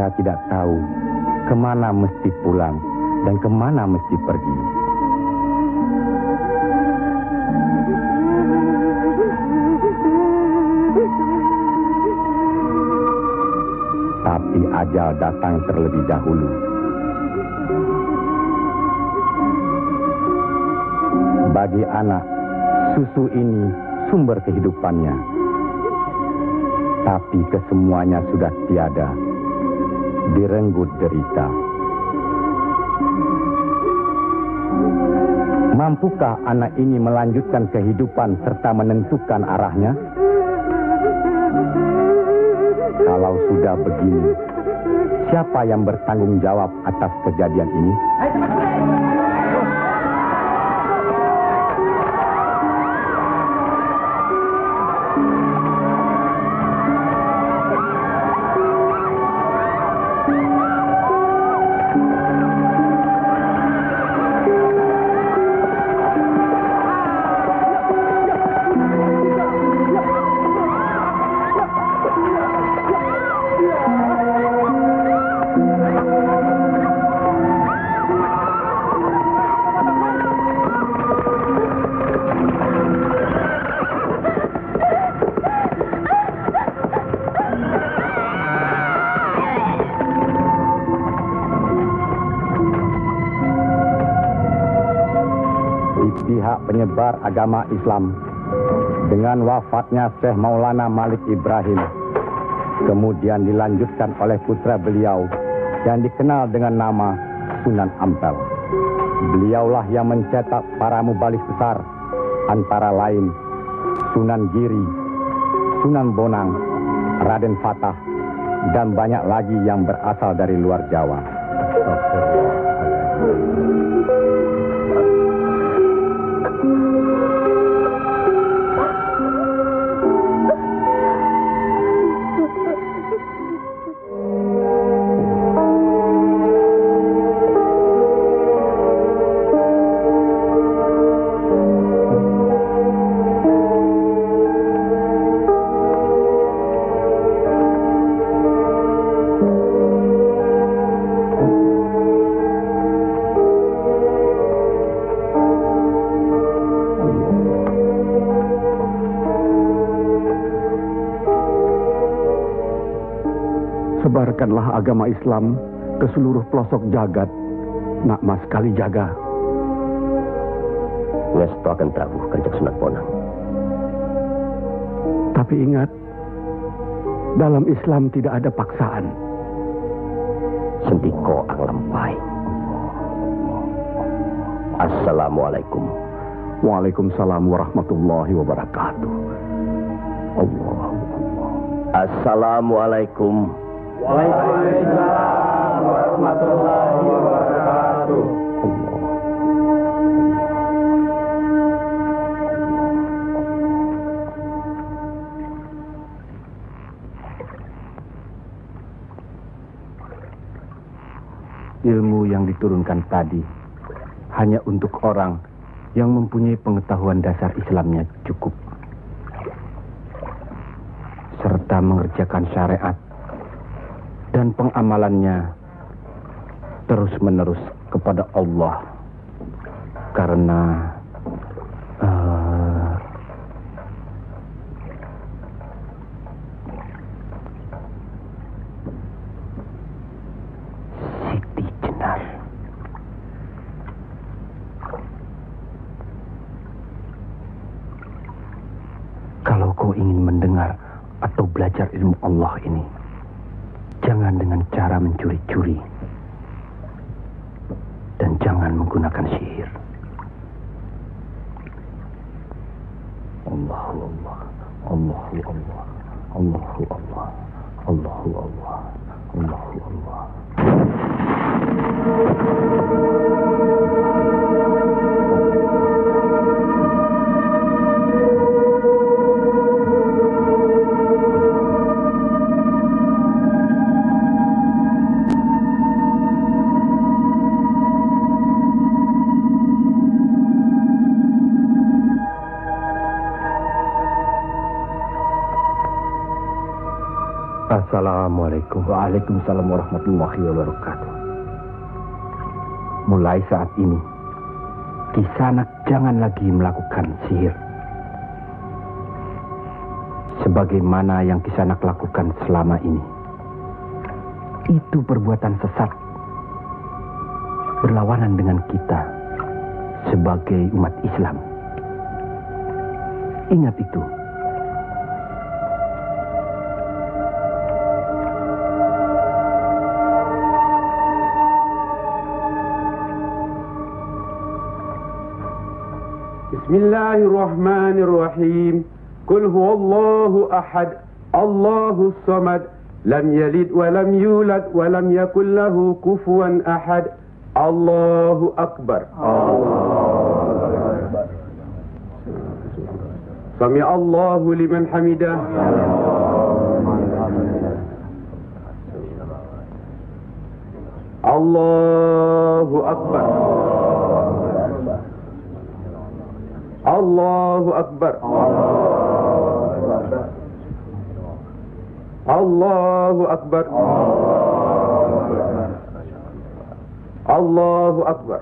kita tidak tahu kemana mesti pulang dan kemana mesti pergi. Tapi ajal datang terlebih dahulu. Bagi anak, susu ini sumber kehidupannya. Tapi kesemuanya sudah tiada, direnggut derita. Mampukah anak ini melanjutkan kehidupan serta menentukan arahnya? Kalau sudah begini, siapa yang bertanggung jawab atas kejadian ini? Penyebar agama Islam dengan wafatnya Syekh Maulana Malik Ibrahim kemudian dilanjutkan oleh putra beliau yang dikenal dengan nama Sunan Ampel. Beliaulah yang mencetak para mubaligh besar antara lain Sunan Giri, Sunan Bonang, Raden Fatah dan banyak lagi yang berasal dari luar Jawa. Sebarkanlah agama Islam ke seluruh pelosok jagat. Nak Mas Kalijaga. Ngestu akan Prabu Kanjeng Sunan Bonang. Tapi ingat, dalam Islam tidak ada paksaan. Sendiko ang lampai. Assalamualaikum. Waalaikumsalam warahmatullahi wabarakatuh. Allah. Assalamualaikum. Waalaikumsalam warahmatullahi wabarakatuh. Ilmu yang diturunkan tadi hanya untuk orang yang mempunyai pengetahuan dasar Islamnya cukup, serta mengerjakan syariat dan pengamalannya terus-menerus kepada Allah. Karena Siti Jenar. Kalau kau ingin mendengar atau belajar ilmu Allah ini, jangan dengan cara mencuri-curi. Dan jangan menggunakan sihir. Allahu Allah, Allahu Allah, Allahu Allah, Allahu Allah, Allahu Allah. Assalamualaikum. Waalaikumsalam warahmatullahi wabarakatuh. Mulai saat ini, Kisanak jangan lagi melakukan sihir. Sebagaimana yang Kisanak lakukan selama ini. Itu perbuatan sesat. Berlawanan dengan kita sebagai umat Islam. Ingat itu. Bismillahirrahmanirrahim. Qul huwallahu ahad, Allahus samad, lam yalid wa lam yulad wa lam yakul lahu kufuwan ahad. Allahu akbar. Sami Allahu liman hamidah. Allahu akbar. Allahu akbar. Allahu akbar. Allahu akbar.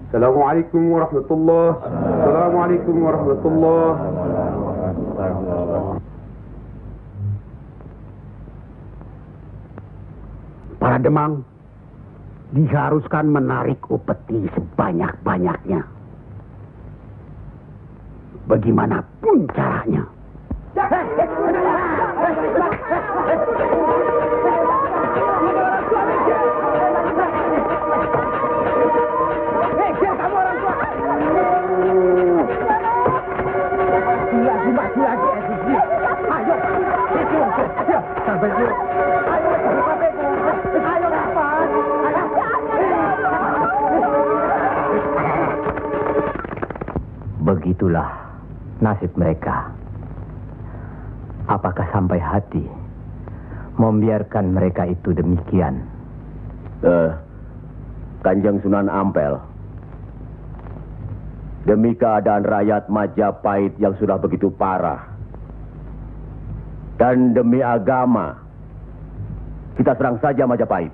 Assalamualaikum Assalamualaikum warahmatullahi wabarakatuh. Assalamualaikum warahmatullahi wabarakatuh. Para Demang diharuskan menarik upeti sebanyak-banyaknya. Bagaimanapun caranya. Begitulah nasib mereka. Apakah sampai hati membiarkan mereka itu demikian? Kanjeng Sunan Ampel, demi keadaan rakyat Majapahit yang sudah begitu parah, dan demi agama, kita serang saja Majapahit.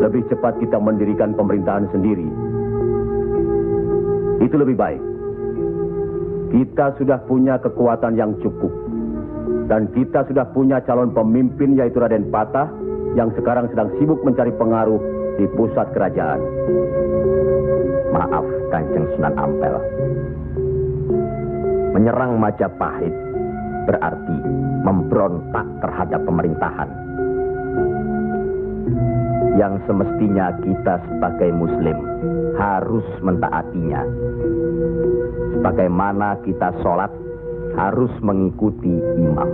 Lebih cepat kita mendirikan pemerintahan sendiri. Itu lebih baik. Kita sudah punya kekuatan yang cukup. Dan kita sudah punya calon pemimpin yaitu Raden Patah yang sekarang sedang sibuk mencari pengaruh di pusat kerajaan. Maaf, Kanjeng Sunan Ampel. Menyerang Majapahit berarti memberontak terhadap pemerintahan. Yang semestinya kita sebagai Muslim harus mentaatinya. Sebagaimana kita sholat harus mengikuti imam.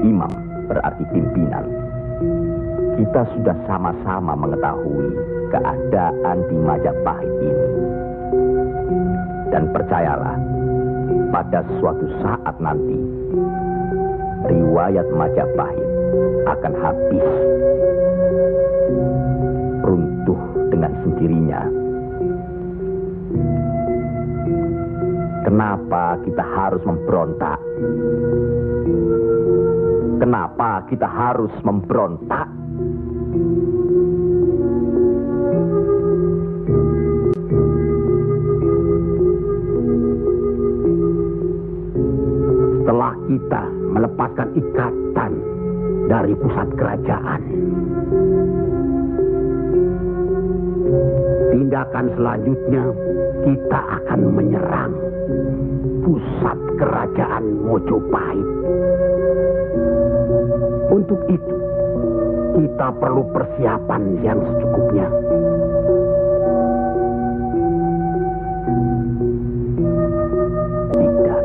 Imam berarti pimpinan. Kita sudah sama-sama mengetahui keadaan di Majapahit ini. Dan percayalah, pada suatu saat nanti, riwayat Majapahit akan habis. Runtuh dengan sendirinya. Kenapa kita harus memberontak? Kenapa kita harus memberontak? Setelah kita melepaskan ikatan dari pusat kerajaan, tindakan selanjutnya kita akan menyerang pusat kerajaan Mojopahit. Untuk itu, kita perlu persiapan yang secukupnya. Tidak.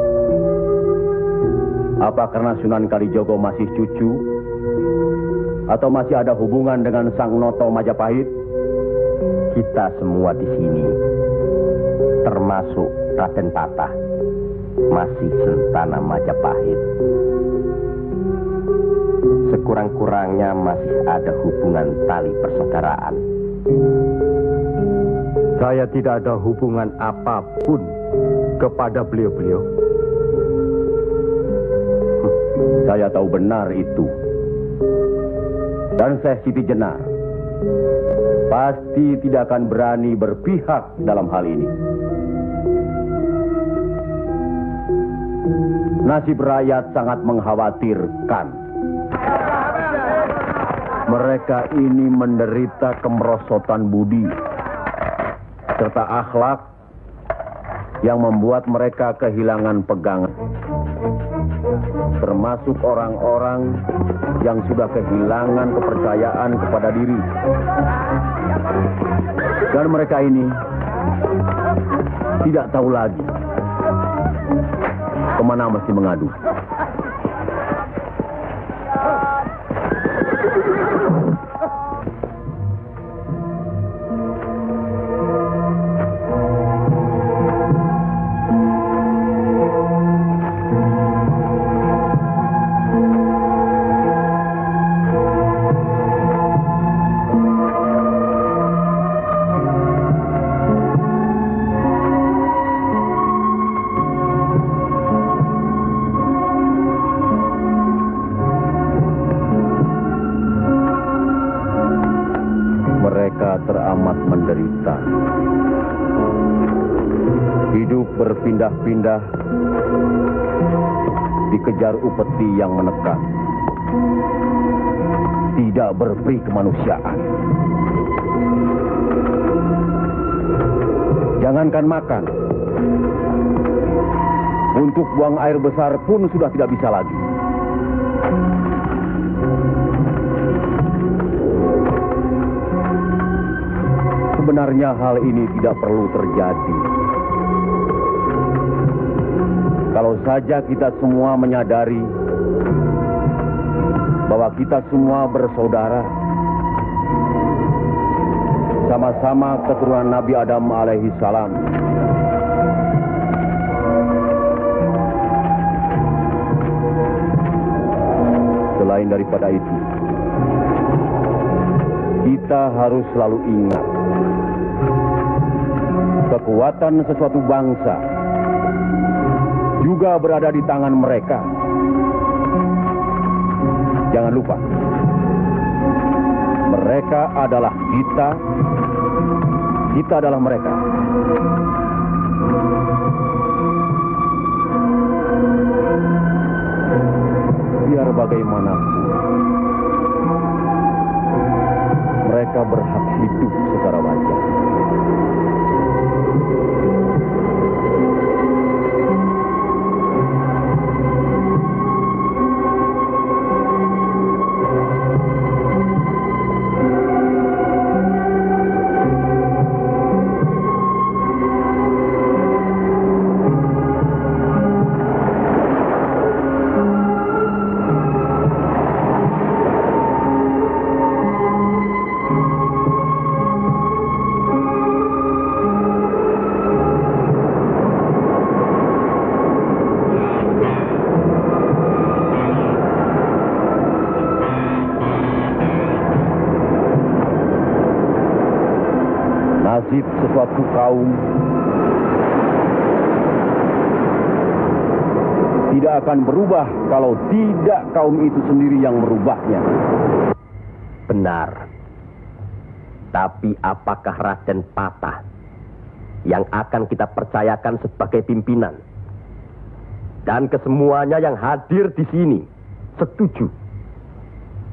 Apa karena Sunan Kalijogo masih cucu? Atau masih ada hubungan dengan Sang Noto Majapahit? Kita semua di sini, termasuk Raden Patah, masih sentana Majapahit. Sekurang-kurangnya masih ada hubungan tali persaudaraan. Saya tidak ada hubungan apapun kepada beliau-beliau. Saya tahu benar itu. Dan Syekh Siti Jenar pasti tidak akan berani berpihak dalam hal ini. Nasib rakyat sangat mengkhawatirkan. Mereka ini menderita kemerosotan budi serta akhlak yang membuat mereka kehilangan pegangan. Termasuk orang-orang yang sudah kehilangan kepercayaan kepada diri. Dan mereka ini tidak tahu lagi kemana mesti mengadu. Teramat menderita. Hidup berpindah-pindah, dikejar upeti yang menekan, tidak berperi kemanusiaan. Jangankan makan, untuk buang air besar pun sudah tidak bisa lagi. Sebenarnya hal ini tidak perlu terjadi. Kalau saja kita semua menyadari bahwa kita semua bersaudara, sama-sama keturunan Nabi Adam alaihi salam. Selain daripada itu, kita harus selalu ingat kekuatan sesuatu bangsa juga berada di tangan mereka. Jangan lupa, mereka adalah kita, kita adalah mereka. Biar bagaimanapun, mereka berhak hidup secara wajar. Nasib sesuatu kaum tidak akan berubah kalau tidak kaum itu sendiri yang merubahnya. Benar. Tapi apakah Raden Patah yang akan kita percayakan sebagai pimpinan? Dan kesemuanya yang hadir di sini setuju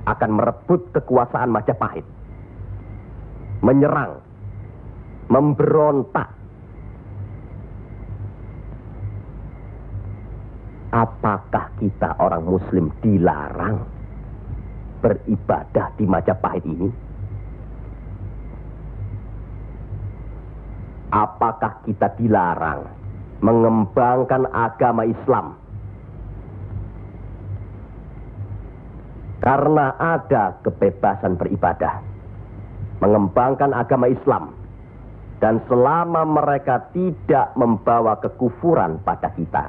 akan merebut kekuasaan Majapahit, menyerang, memberontak. Apakah kita orang Muslim dilarang beribadah di Majapahit ini? Apakah kita dilarang mengembangkan agama Islam? Karena ada kebebasan beribadah, mengembangkan agama Islam Dan selama mereka tidak membawa kekufuran pada kita,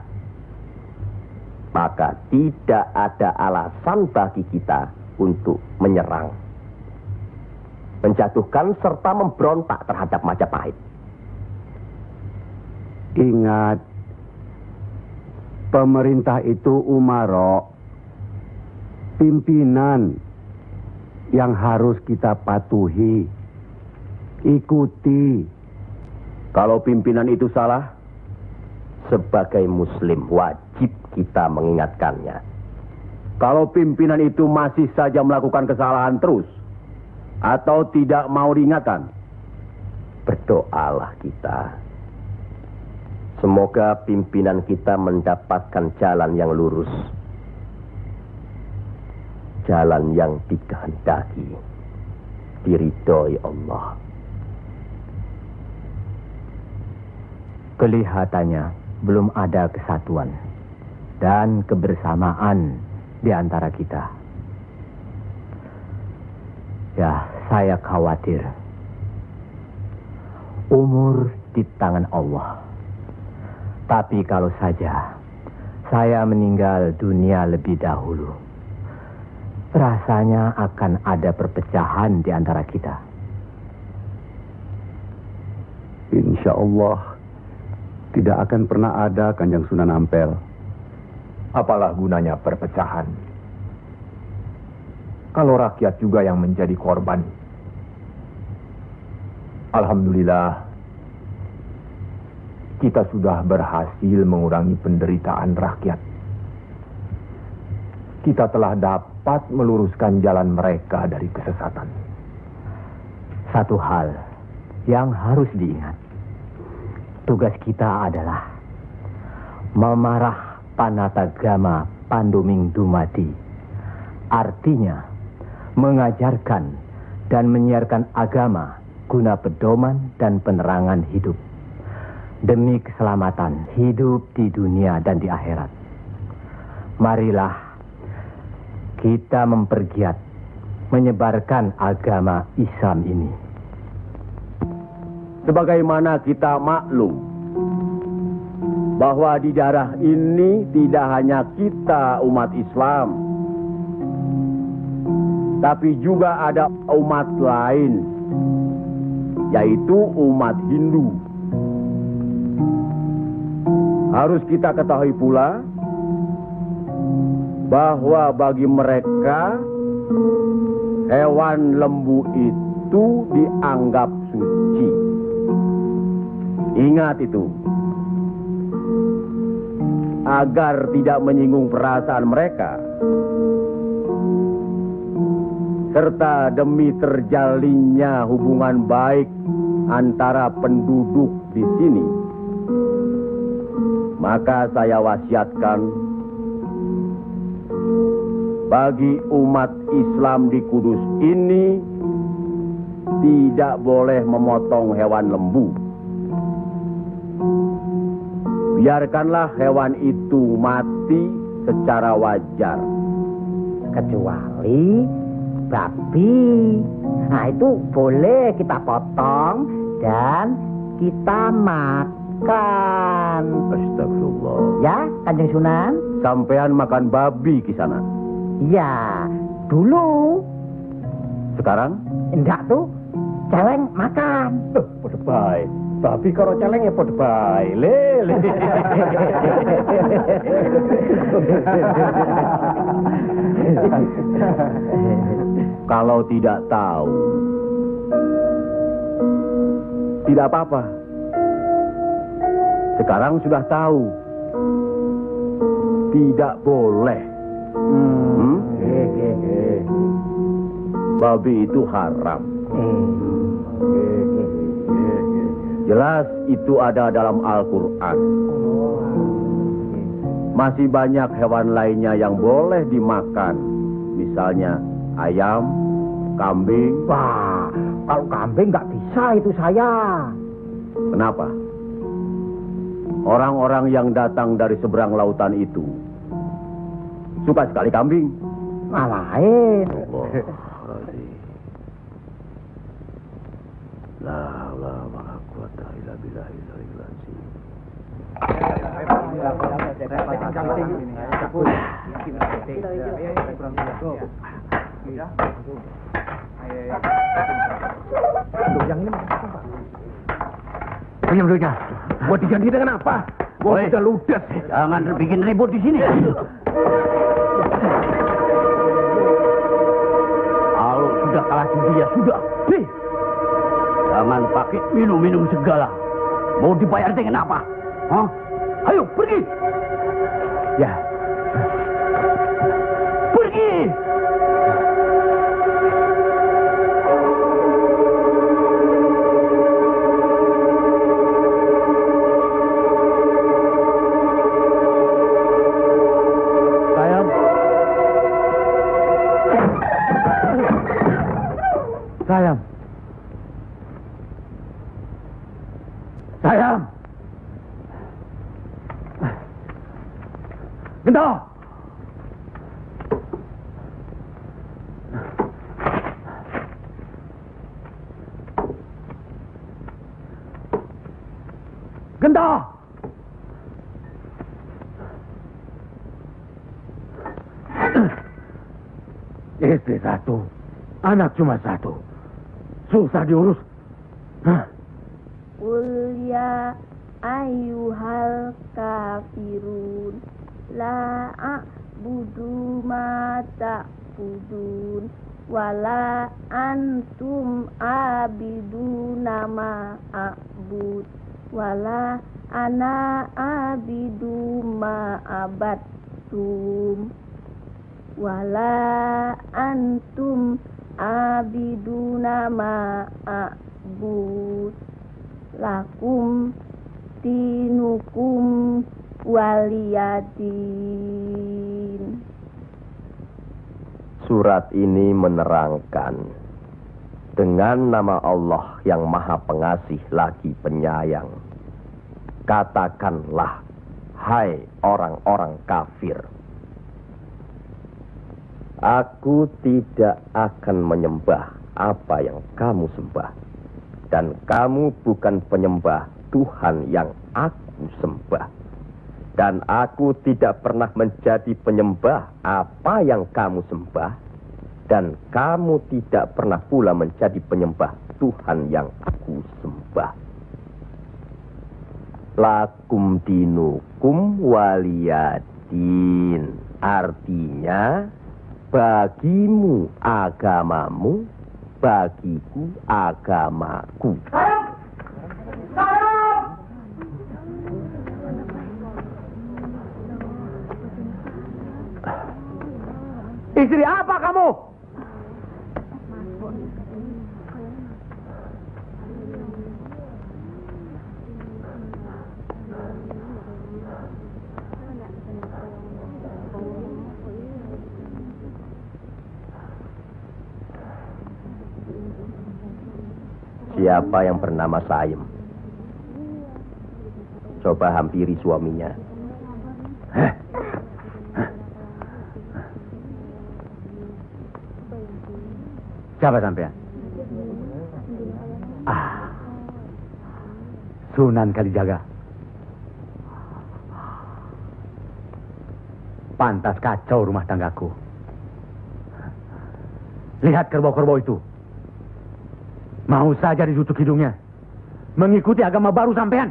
maka tidak ada alasan bagi kita untuk menyerang, menjatuhkan serta memberontak terhadap Majapahit. Ingat, pemerintah itu umaro, pimpinan yang harus kita patuhi, ikuti. Kalau pimpinan itu salah, sebagai muslim wajib kita mengingatkannya. Kalau pimpinan itu masih saja melakukan kesalahan terus, atau tidak mau diingatkan, berdoalah kita. Semoga pimpinan kita mendapatkan jalan yang lurus, jalan yang dikehendaki, diridhoi Allah. Kelihatannya belum ada kesatuan dan kebersamaan di antara kita. Ya, saya khawatir. Umur di tangan Allah. Tapi kalau saja saya meninggal dunia lebih dahulu, rasanya akan ada perpecahan di antara kita. Insya Allah tidak akan pernah ada, Kanjeng Sunan Ampel. Apalah gunanya perpecahan kalau rakyat juga yang menjadi korban? Alhamdulillah, kita sudah berhasil mengurangi penderitaan rakyat. Kita telah dapat meluruskan jalan mereka dari kesesatan. Satu hal yang harus diingat, tugas kita adalah memarah Panatagama Panduming Dumadi. Artinya, mengajarkan dan menyiarkan agama guna pedoman dan penerangan hidup, demi keselamatan hidup di dunia dan di akhirat. Marilah kita mempergiat menyebarkan agama Islam ini. sebagaimana kita maklum bahwa di daerah ini tidak hanya kita umat Islam, tapi juga ada umat lain, yaitu umat Hindu. Harus kita ketahui pula bahwa bagi mereka hewan lembu itu dianggap suci. Ingat itu, agar tidak menyinggung perasaan mereka, serta demi terjalinnya hubungan baik antara penduduk di sini, maka saya wasiatkan bagi umat Islam di Kudus ini tidak boleh memotong hewan lembu. Biarkanlah hewan itu mati secara wajar. Kecuali babi. Nah, itu boleh kita potong dan kita makan. Astagfirullah. Ya, Kanjeng Sunan? Sampean makan babi Kisana? Ya, dulu. Sekarang? Enggak tuh, celeng makan. Podo bae. Babi karo celeng ya podo bae. Lele. Kalau tidak tahu, tidak apa-apa. Sekarang sudah tahu, tidak boleh. Babi itu haram. Jelas itu ada dalam Al-Quran. Masih banyak hewan lainnya yang boleh dimakan. Misalnya ayam, kambing. Wah, kalau kambing nggak bisa itu saya. Kenapa? Orang-orang yang datang dari seberang lautan itu suka sekali kambing. Malahin. La Yang ini punya duitnya. Buat diganti dengan apa? Gua udah ludes. Jangan bikin ribut di sini. Kalau sudah kalah judi ya sudah. Nih. Jangan pakai minum-minum segala. Mau dibayar dengan apa? Hah? Ayo pergi. Ya. Pergi. Sayang. Sayang. Gento. Gento. Istri satu, anak cuma satu. Susah diurus. Qul ya ayyuhal kafirun la a'budu ma ta'budun wala antum abiduna ma a'bud wala ana abidu ma abattum wala antum abiduna ma a'bud lakum dinukum waliyadin. Surat ini menerangkan dengan nama Allah yang Maha Pengasih lagi Penyayang. Katakanlah, hai orang-orang kafir, aku tidak akan menyembah apa yang kamu sembah. Dan kamu bukan penyembah Tuhan yang aku sembah. Dan aku tidak pernah menjadi penyembah apa yang kamu sembah. Dan kamu tidak pernah pula menjadi penyembah Tuhan yang aku sembah. Lakum dinukum waliyadin. Artinya, bagimu agamamu, bagiku agamaku. Istri apa kamu? Siapa yang bernama Saim? Coba hampiri suaminya. Siapa sampean? Sunan Kalijaga. Pantas kacau rumah tanggaku. Lihat kerbau-kerbau itu. Mau saja ditutup hidungnya. Mengikuti agama baru sampean.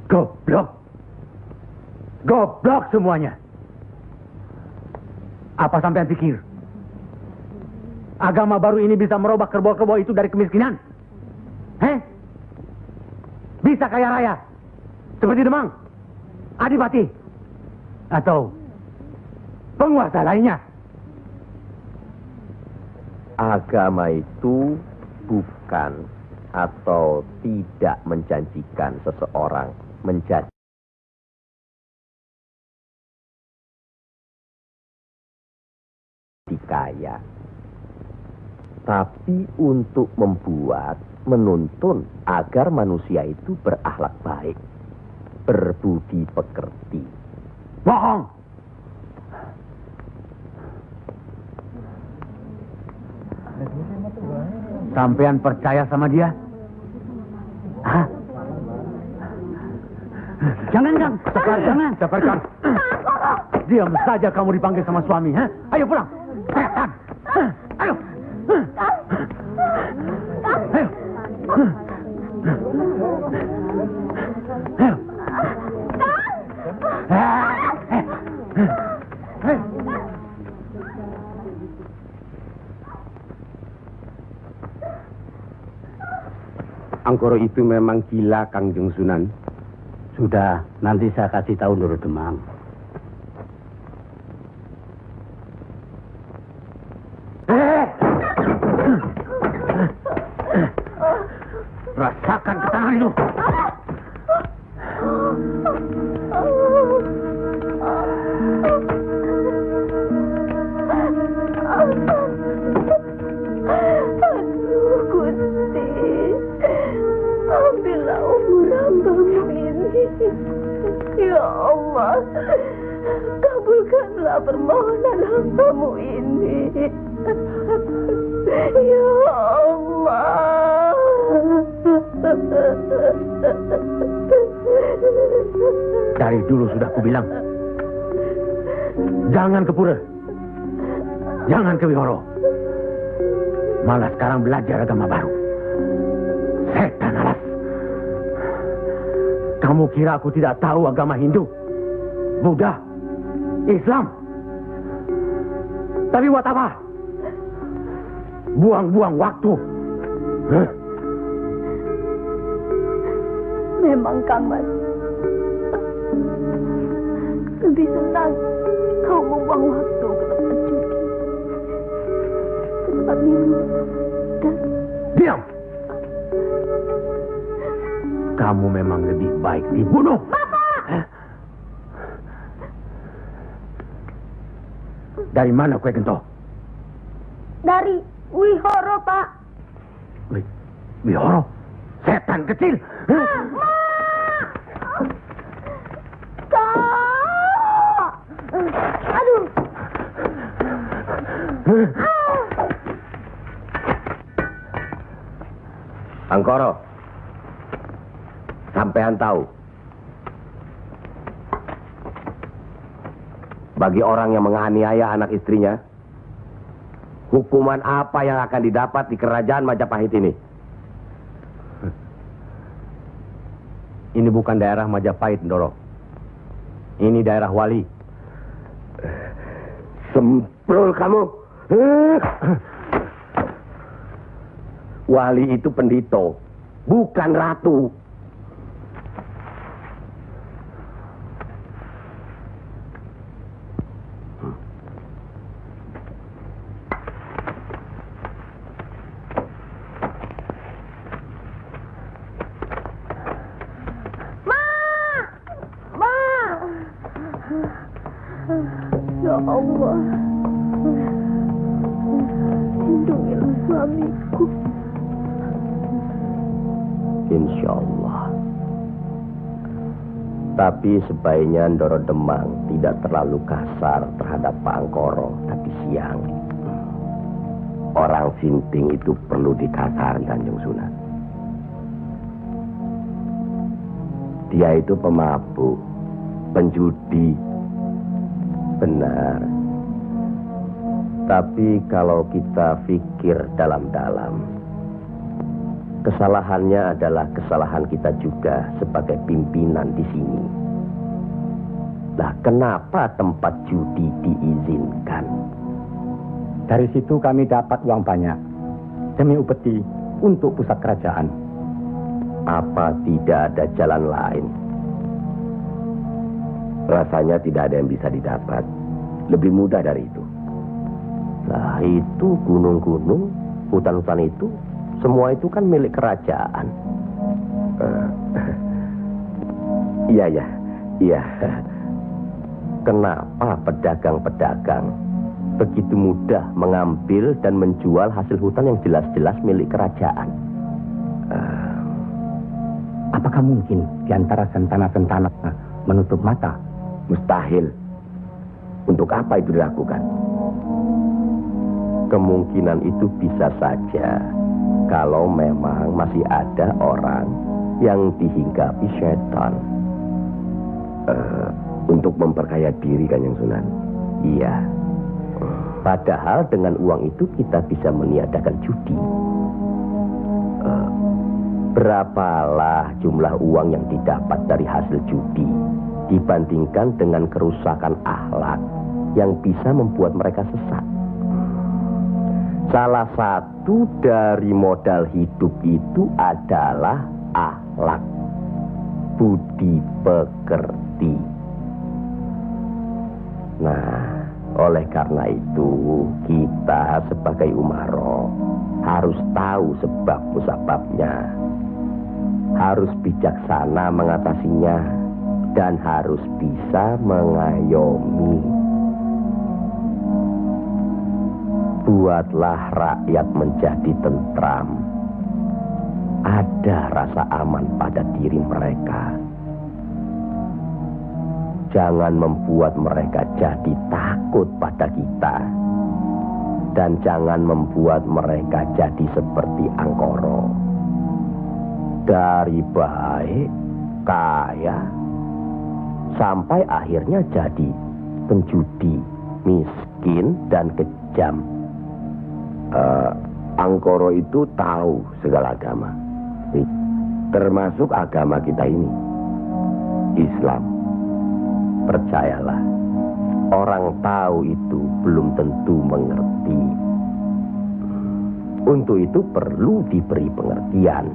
Goblok. Goblok semuanya. Apa sampean pikir? Agama baru ini bisa merubah kerbau-kerbau itu dari kemiskinan? Bisa kaya raya? Seperti Demang? Adipati? Atau penguasa lainnya? Agama itu bukan atau tidak menjanjikan seseorang menjadi kaya, tapi untuk membuat, menuntun agar manusia itu berakhlak baik, berbudi pekerti. Bohong! Sampean percaya sama dia? Jangan, jangan. Sabarkan. Diam saja kamu dipanggil sama suami, ha? Ayo pulang. Setan. Ayo. Ayo. Ayo. Angkoro itu memang gila, Kangjeng Sunan. Sudah, nanti saya kasih tahu Ndoro Demang. Rasakan ketangan itu. Ambillah umur hambamu ini. Ya Allah, kabulkanlah permohonan hambamu ini. Ya Allah. Dari dulu sudah kubilang, jangan ke pura, jangan ke wihoro. Malah sekarang belajar agama baru. Setan alas. Kamu kira aku tidak tahu agama Hindu, Buddha, Islam? Tapi buat apa? Buang-buang waktu. Huh? Memang Kaman, lebih senang kau membuang waktu ke tempat judi, ke tempat minum, dan... Diam! Kamu memang lebih baik dibunuh. Bapak! Dari mana kue gento? Dari wihoro, Pak. Wihoro? Setan kecil. Kak! Aduh. Angkoro, sampean tahu, bagi orang yang menganiaya anak istrinya, hukuman apa yang akan didapat di kerajaan Majapahit ini? Ini bukan daerah Majapahit, Ndoro. Ini daerah Wali. Semprol kamu. Wali itu pendito, bukan ratu. Ya Allah, lindungilah suamiku. Insya Allah. Tapi sebaiknya Ndoro Demang tidak terlalu kasar terhadap Pak Angkoro, tapi siang. Orang sinting itu perlu dikasarin, Kanjeng Sunan. Dia itu pemabuk, penjudi. Benar. Tapi kalau kita pikir dalam-dalam, kesalahannya adalah kesalahan kita juga sebagai pimpinan di sini. Nah, kenapa tempat judi diizinkan? Dari situ kami dapat uang banyak demi upeti untuk pusat kerajaan. Apa tidak ada jalan lain? Rasanya tidak ada yang bisa didapat lebih mudah dari itu. Nah, itu gunung-gunung, hutan-hutan itu, semua itu kan milik kerajaan. Iya. Kenapa pedagang-pedagang begitu mudah mengambil dan menjual hasil hutan yang jelas-jelas milik kerajaan? Apakah mungkin di antara sentana-sentana menutup mata? Mustahil. Untuk apa itu dilakukan? Kemungkinan itu bisa saja kalau memang masih ada orang yang dihinggapi setan. Untuk memperkaya diri, Kanjeng Sunan. Iya. Padahal dengan uang itu kita bisa meniadakan judi. Berapalah jumlah uang yang didapat dari hasil judi dibandingkan dengan kerusakan akhlak yang bisa membuat mereka sesat. Salah satu dari modal hidup itu adalah akhlak, budi pekerti. Nah, oleh karena itu kita sebagai umaro harus tahu sebab musababnya, harus bijaksana mengatasinya, dan harus bisa mengayomi. Buatlah rakyat menjadi tentram, ada rasa aman pada diri mereka. Jangan membuat mereka jadi takut pada kita. Dan jangan membuat mereka jadi seperti Angkoro. Dari baik, kaya, sampai akhirnya jadi penjudi, miskin, dan kejam. Angkoro itu tahu segala agama, termasuk agama kita ini, Islam. Percayalah, orang tahu itu belum tentu mengerti. Untuk itu perlu diberi pengertian.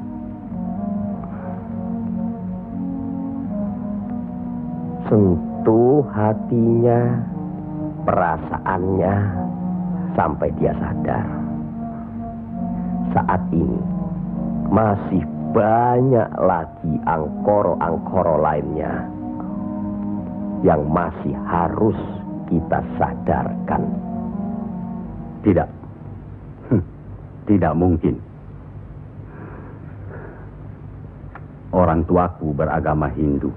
Sentuh hatinya, perasaannya, sampai dia sadar. Saat ini masih banyak lagi angkoro-angkoro lainnya yang masih harus kita sadarkan. Tidak. Tidak mungkin. Orang tuaku beragama Hindu.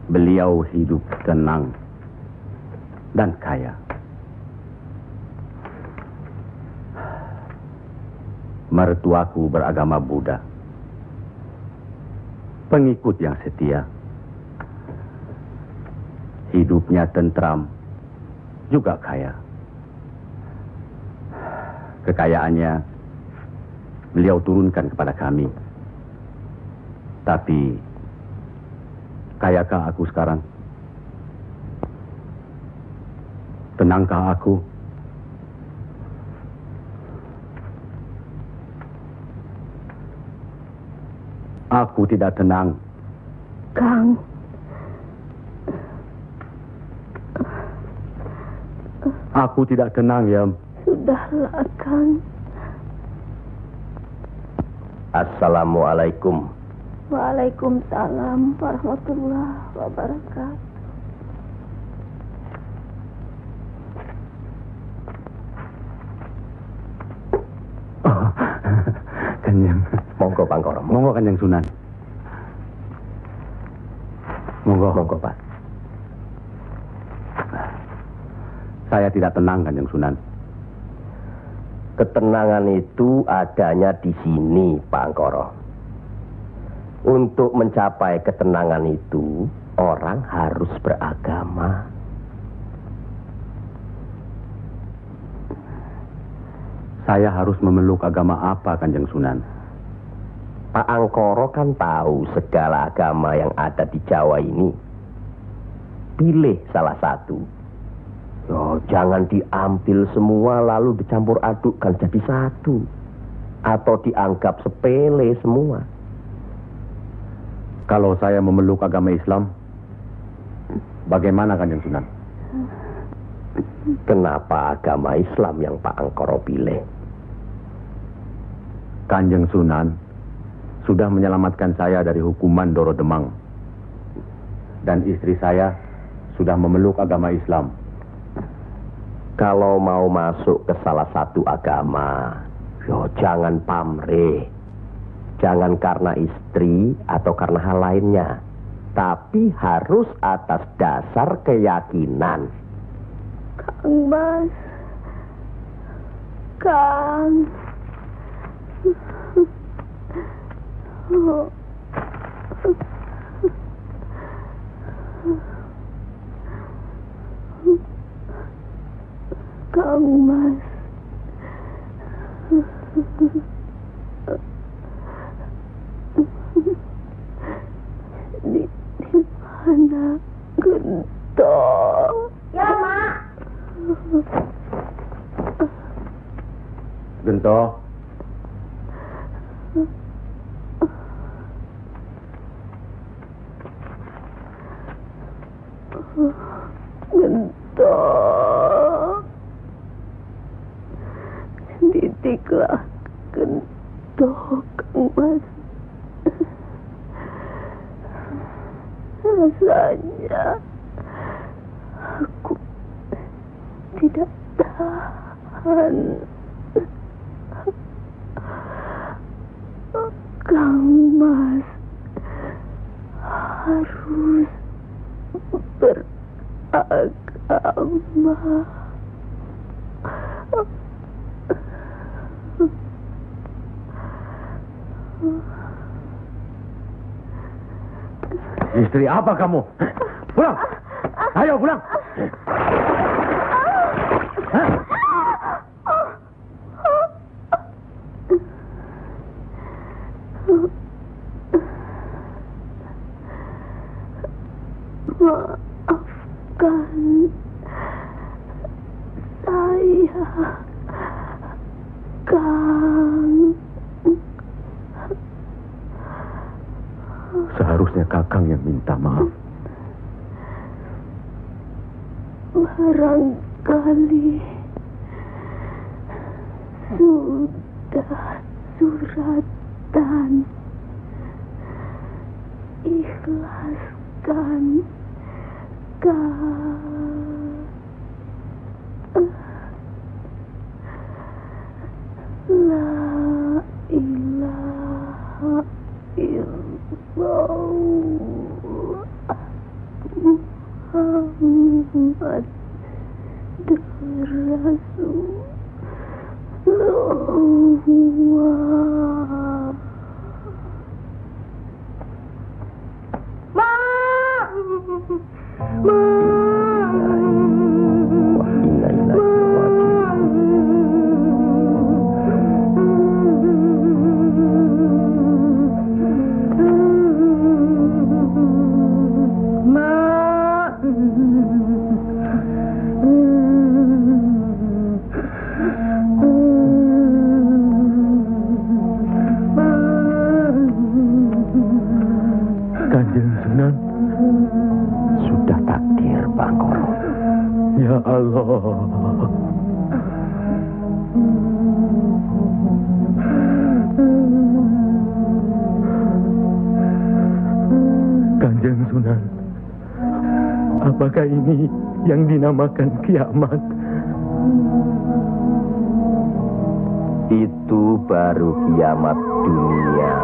Beliau hidup tenang dan kaya. Mertuaku beragama Buddha. Pengikut yang setia. Hidupnya tentram, juga kaya. Kekayaannya beliau turunkan kepada kami. Tapi, kayakah aku sekarang? Tenangkah aku? Aku tidak tenang. Kang. Aku tidak tenang, Yam. Sudahlah, Kang. Assalamualaikum. Waalaikumsalam warahmatullahi wabarakatuh. Oh, Kanjeng. Monggo, Pangkoro. Monggo, Kanjeng Sunan. Monggo. Monggo, Pak. Saya tidak tenang, Kanjeng Sunan. Ketenangan itu adanya di sini, Pak Angkoro. Untuk mencapai ketenangan itu, orang harus beragama. Saya harus memeluk agama apa, Kanjeng Sunan? Pak Angkoro kan tahu segala agama yang ada di Jawa ini. Pilih salah satu. Oh, jangan diambil semua lalu dicampur adukkan jadi satu. Atau dianggap sepele semua. Kalau saya memeluk agama Islam, bagaimana, Kanjeng Sunan? Kenapa agama Islam yang Pak Angkoro pilih? Kanjeng Sunan sudah menyelamatkan saya dari hukuman Doro Demang. Dan istri saya sudah memeluk agama Islam. Kalau mau masuk ke salah satu agama, jangan pamrih. Jangan karena istri atau karena hal lainnya. Tapi harus atas dasar keyakinan. Kang Bas. Kang. Kang Mas. Di mana Gento? Ya, Mak. Gento. Gento. Didiklah Gento, Kang Mas. Rasanya aku tidak tahan. Kang Mas harus beragama. Istri apa kamu? Pulang! Ayo pulang! Maafkan saya, Kang. Seharusnya Kakang yang minta maaf. Barangkali sudah suratan. Ikhlaskan, Kang. La ilaha illallah Muhammad Rasulullah. Kanjeng Sunan Sudah takdir, Bangkoro. Ya Allah. Kanjeng Sunan, apakah ini yang dinamakan kiamat? Itu baru kiamat dunia.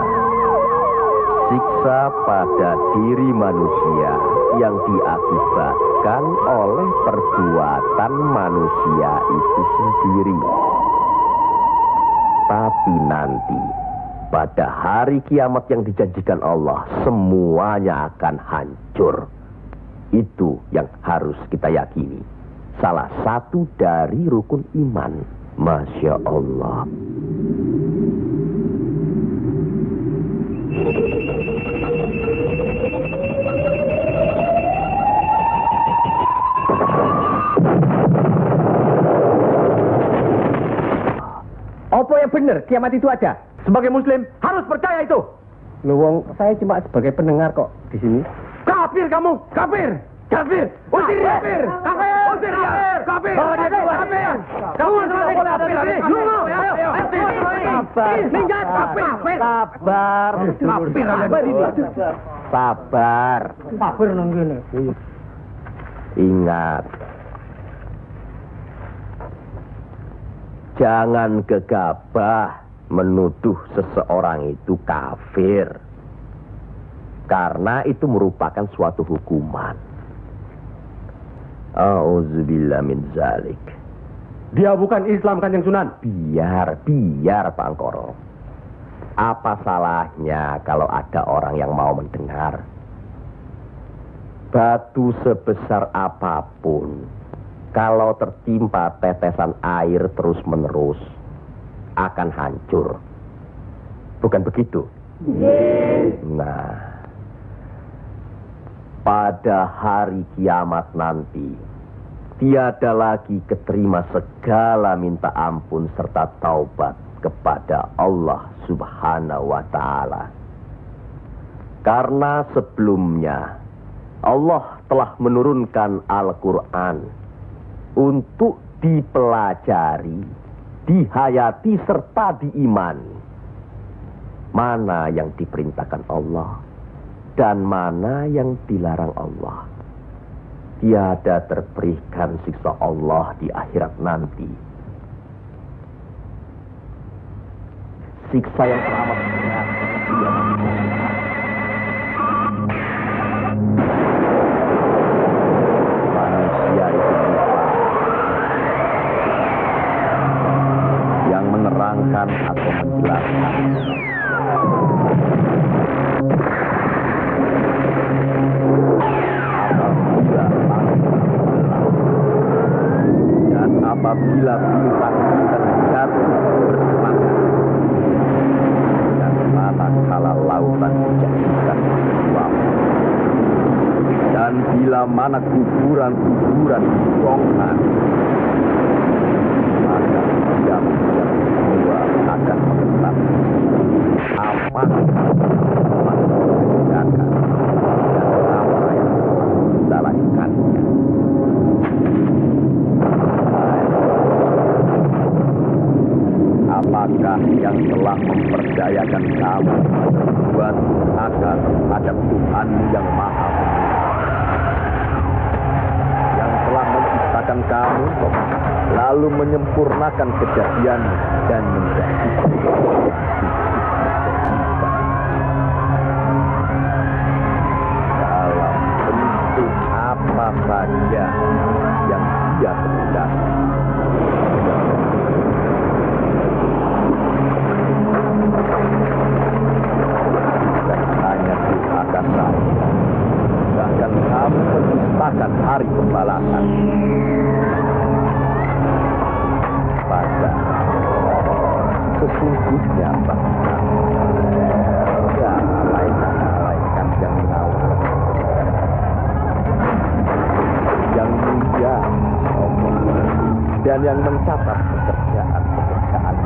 Siksa pada diri manusia yang diakibatkan oleh perbuatan manusia itu sendiri. Tapi nanti, pada hari kiamat yang dijanjikan Allah, semuanya akan hancur. Itu yang harus kita yakini. Salah satu dari rukun iman. Masya Allah. Apa yang benar? Kiamat itu ada. Sebagai Muslim harus percaya itu. Luwung, saya cuma sebagai pendengar kok di sini. Kafir kamu, kafir, kafir, usir dia, kafir, usir dia, kafir, bawa dia keluar, kafir. Kamu selesai kafir ini. Sabar, minggat, kafir, sabar, kafir, sabar. Kafir nunggini. Ingat, jangan gegabah menuduh seseorang itu kafir. Karena itu merupakan suatu hukuman. A'udzubillah min zalik. Dia bukan Islam, Kanjeng Sunan. Biar Bangkoro. Apa salahnya kalau ada orang yang mau mendengar? Batu sebesar apapun, kalau tertimpa tetesan air terus-menerus, akan hancur. Bukan begitu? Nah, pada hari kiamat nanti, tiada lagi keterima segala minta ampun serta taubat kepada Allah Subhanahu wa Ta'ala. Karena sebelumnya Allah telah menurunkan Al-Quran untuk dipelajari, dihayati serta diimani. Mana yang diperintahkan Allah dan mana yang dilarang Allah. Tiada terberikan siksa Allah di akhirat nanti. Siksa yang teramat berat. Manusia itu lupa yang menerangkan atau menjelaskan. Apabila bintang jatuh bersemangat dan manakala lautan dijadikan uap, dan bila mana kuburan-kuburan dibongkar, maka diam semua akan mengetap. Apa yang telah dikerjakan dan apa yang telah dilakukannya. Apakah yang telah memperdayakan kamu buat agar terhadap Tuhanmu yang Maha Penyayang, yang telah menciptakan kamu lalu menyempurnakan kejadian dan menjadikan dalam bentuk apa saja yang Dia kehendaki. Bahkan kamu menciptakan hari pembalasan. Padahal sesungguhnya ada malaikat yang mengawal, yang mulia dan yang mencatat pekerjaan-pekerjaan.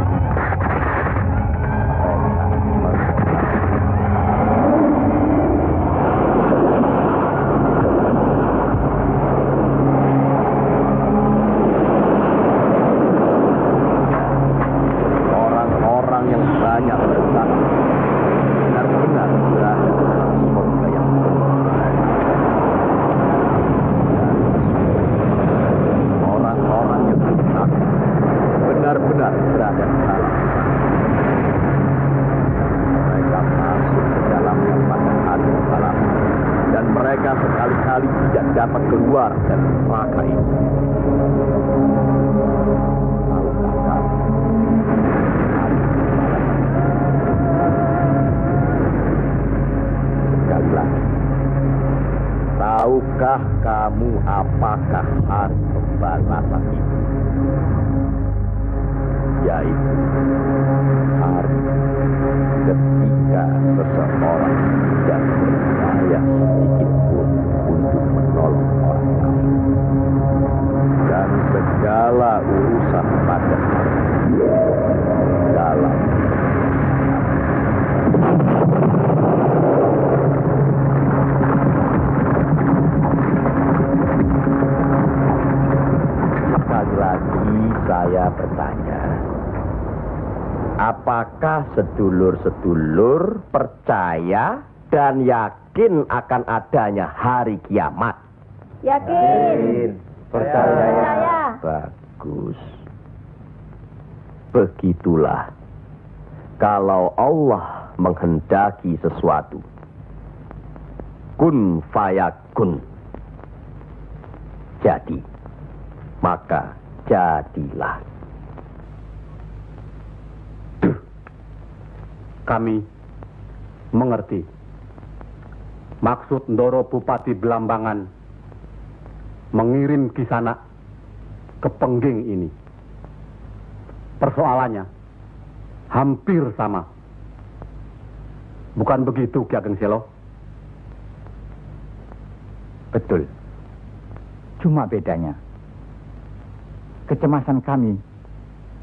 Sekali-kali tidak dapat keluar dari neraka ini. Sekali lagi, tahukah kamu apakah hari pembalasan itu? Yaitu hari ketika seseorang tidak berdaya sedikit pun untuk menolong orang lain, dan segala urusan pada dalam sekali lagi saya bertanya, apakah sedulur-sedulur percaya dan yakin akan adanya hari kiamat? Yakin. Percaya. Bagus. Begitulah. Kalau Allah menghendaki sesuatu, kun fayakun, jadi, maka jadilah. Kami mengerti. Maksud Ndoro Bupati Belambangan mengirim Kisanak ke Pengging ini. Persoalannya hampir sama. Bukan begitu, Ki Ageng Selo? Betul. Cuma bedanya, kecemasan kami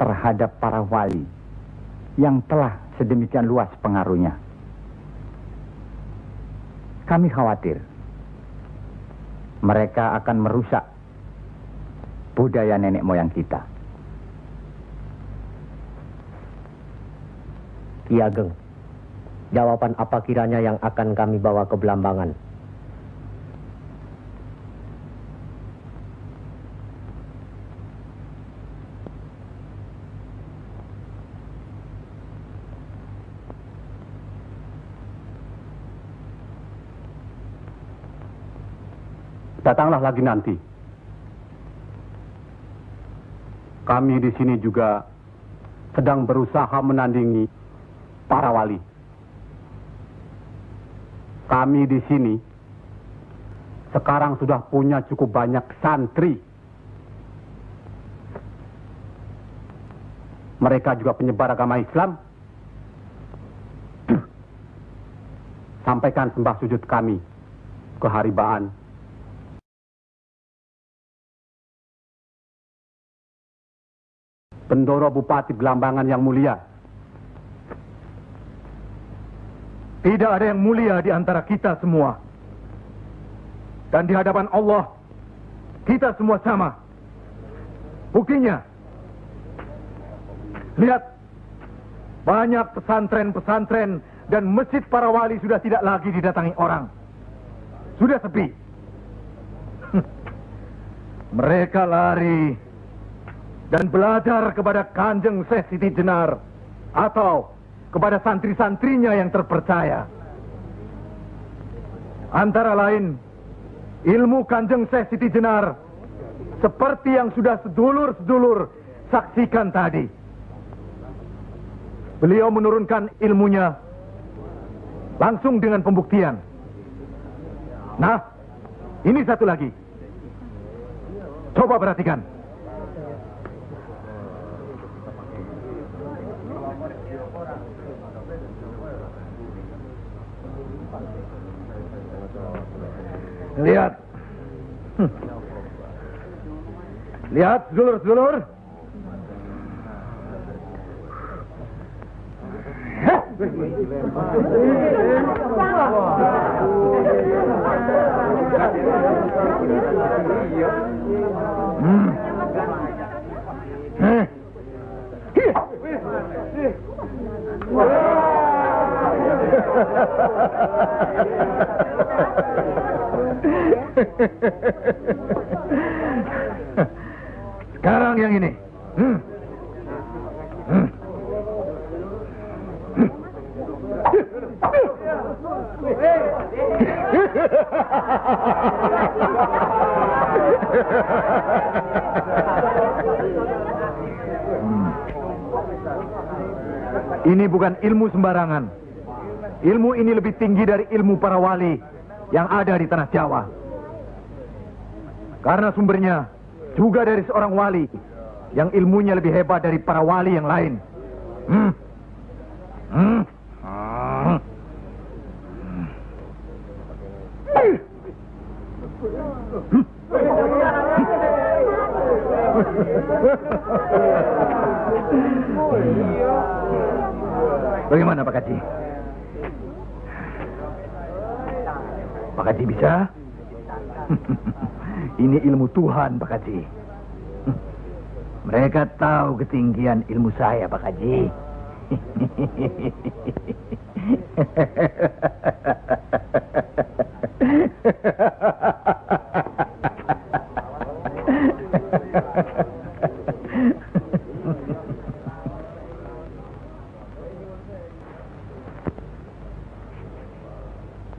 terhadap para wali yang telah sedemikian luas pengaruhnya. Kami khawatir mereka akan merusak budaya nenek moyang kita. Ki Ageng, jawaban apa kiranya yang akan kami bawa ke Belambangan? Datanglah lagi nanti. Kami di sini juga sedang berusaha menandingi para wali. Kami di sini sekarang sudah punya cukup banyak santri. Mereka juga penyebar agama Islam. Sampaikan sembah sujud kami ke Haribaan. Bendoro Bupati Belambangan yang mulia. Tidak ada yang mulia di antara kita semua. Dan di hadapan Allah, kita semua sama. Buktinya, lihat, banyak pesantren-pesantren dan masjid para wali sudah tidak lagi didatangi orang. Sudah sepi. Mereka lari dan belajar kepada Kanjeng Syekh Siti Jenar atau kepada santri-santrinya yang terpercaya. Antara lain, ilmu Kanjeng Syekh Siti Jenar seperti yang sudah sedulur-sedulur saksikan tadi. Beliau menurunkan ilmunya langsung dengan pembuktian. Nah, ini satu lagi. Coba perhatikan. Lihat. Lihat, sedulur-sedulur. Sekarang yang ini. Ini bukan ilmu sembarangan. Ilmu ini lebih tinggi dari ilmu para wali yang ada di tanah Jawa. Karena sumbernya juga dari seorang wali yang ilmunya lebih hebat dari para wali yang lain. Bagaimana Pak Haji? Pak Haji bisa? Ini ilmu Tuhan, Pak Haji. Mereka tahu ketinggian ilmu saya, Pak Haji.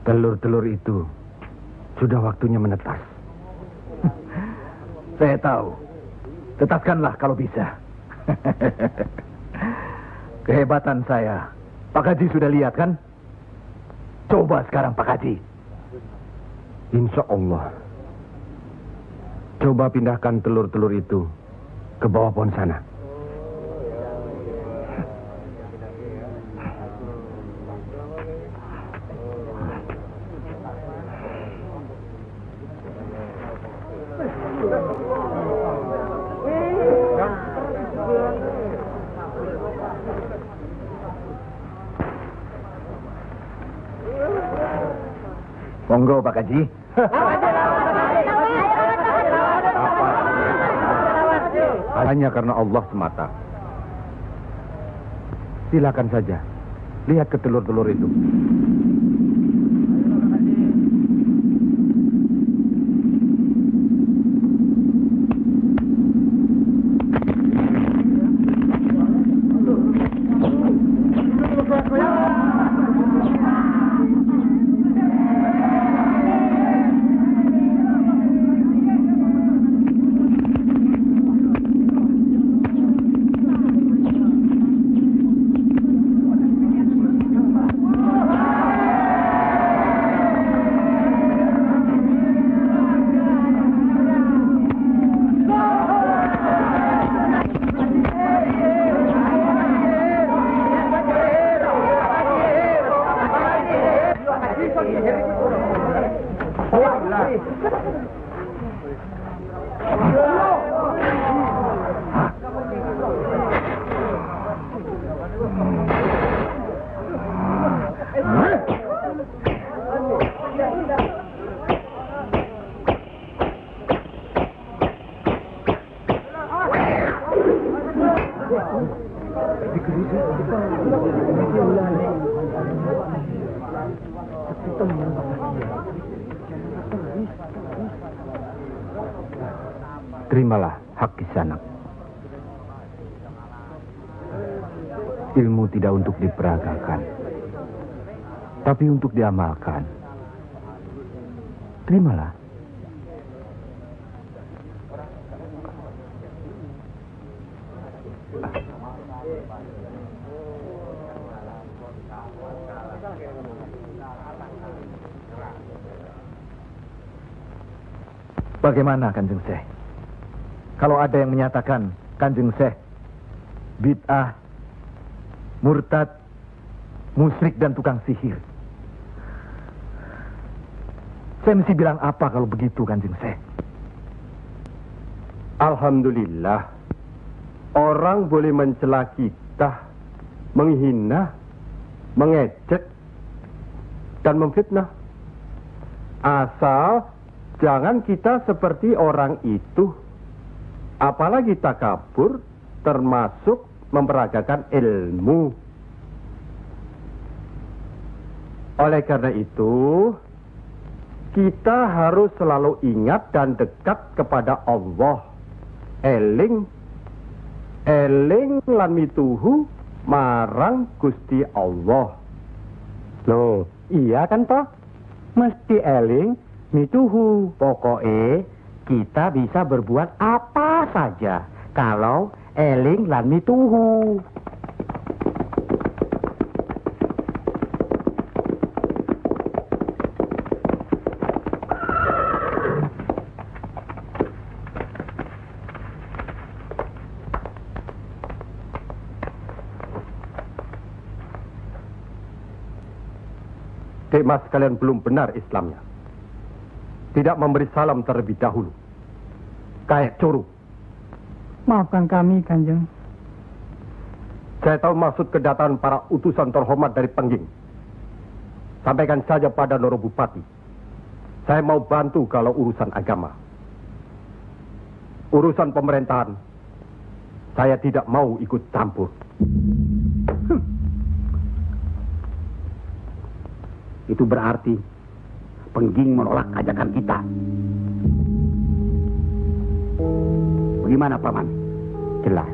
Telur-telur itu sudah waktunya menetas. Saya tahu. Tetaskanlah kalau bisa. Kehebatan saya, Pak Haji sudah lihat kan? Coba sekarang Pak Haji. Insya Allah. Coba pindahkan telur-telur itu ke bawah pohon sana. Monggo Pak Haji. Hanya karena Allah semata. Silakan saja. Lihat ke telur-telur itu. Terimalah hak kisanak. Ilmu tidak untuk diperagakan, tapi untuk diamalkan. Terimalah. Bagaimana Kanjeng Syekh? Kalau ada yang menyatakan Kanjeng Syekh bid'ah, murtad, musyrik dan tukang sihir, saya mesti bilang apa kalau begitu Kanjeng Syekh? Alhamdulillah, orang boleh mencela kita, menghina, mengejek, dan memfitnah. Asal jangan kita seperti orang itu. Apalagi takabur, termasuk memperagakan ilmu. Oleh karena itu, kita harus selalu ingat dan dekat kepada Allah. Eling lan mituhu marang Gusti Allah. Loh, iya kan toh? Mesti eling mituhu. Pokoknya kita bisa berbuat apa saja kalau eling lan mituhu. Mas kalian belum benar Islamnya. Tidak memberi salam terlebih dahulu. Kayak curu. Maafkan kami, Kanjeng. Saya tahu maksud kedatangan para utusan terhormat dari Pengging. Sampaikan saja pada Noro Bupati. Saya mau bantu kalau urusan agama. Urusan pemerintahan, saya tidak mau ikut campur. Itu berarti Pengging menolak ajakan kita. Bagaimana, Paman? Jelas.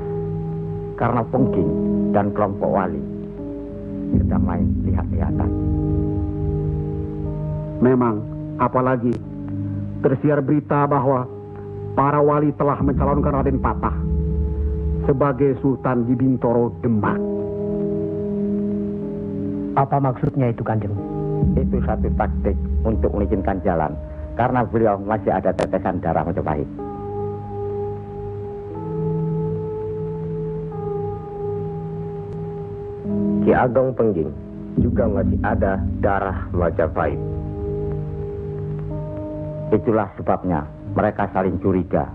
Karena Pengging dan kelompok wali sedang main lihat-lihatan. Memang, apalagi tersiar berita bahwa para wali telah mencalonkan Raden Patah sebagai Sultan di Bintoro, Demak. Apa maksudnya itu, Kanjeng? Itu satu taktik untuk mengizinkan jalan karena beliau masih ada tetesan darah Majapahit. Ki Ageng Pengging juga masih ada darah Majapahit. Itulah sebabnya mereka saling curiga,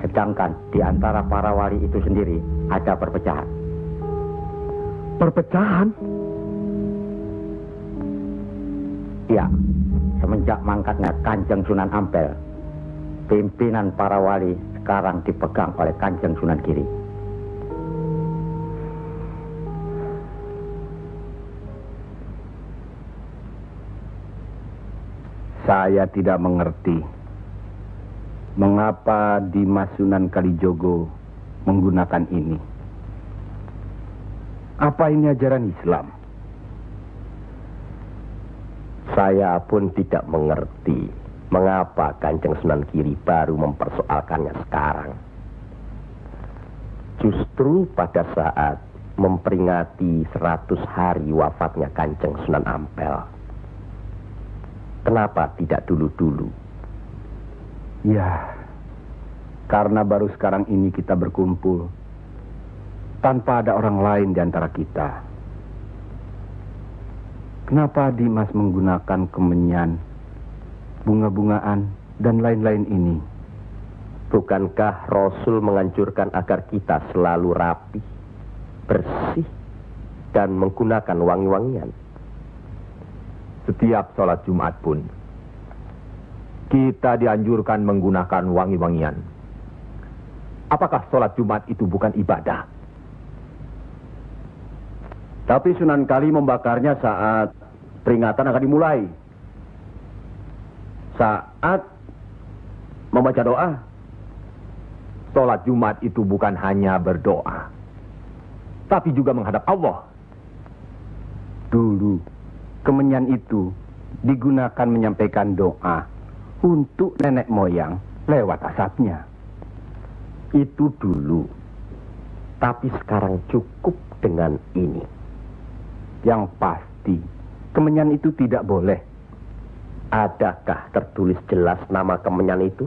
sedangkan di antara para wali itu sendiri ada perpecahan. Perpecahan? Ya, semenjak mangkatnya Kanjeng Sunan Ampel, pimpinan para wali sekarang dipegang oleh Kanjeng Sunan Giri. Saya tidak mengerti mengapa Dimas Sunan Kalijogo menggunakan ini. Apa ini ajaran Islam? Saya pun tidak mengerti mengapa Kanjeng Sunan Giri baru mempersoalkannya sekarang. Justru pada saat memperingati 100 hari wafatnya Kanjeng Sunan Ampel. Kenapa tidak dulu-dulu? Ya, karena baru sekarang ini kita berkumpul tanpa ada orang lain di antara kita. Kenapa Dimas menggunakan kemenyan, bunga-bungaan, dan lain-lain ini? Bukankah Rasul menganjurkan agar kita selalu rapi, bersih, dan menggunakan wangi-wangian? Setiap sholat Jumat pun, kita dianjurkan menggunakan wangi-wangian. Apakah sholat Jumat itu bukan ibadah? Tapi Sunan Kali membakarnya saat peringatan akan dimulai. Saat membaca doa. Sholat Jumat itu bukan hanya berdoa, tapi juga menghadap Allah. Dulu, kemenyan itu digunakan menyampaikan doa untuk nenek moyang lewat asapnya. Itu dulu. Tapi sekarang cukup dengan ini. Yang pasti, kemenyan itu tidak boleh. Adakah tertulis jelas nama kemenyan itu?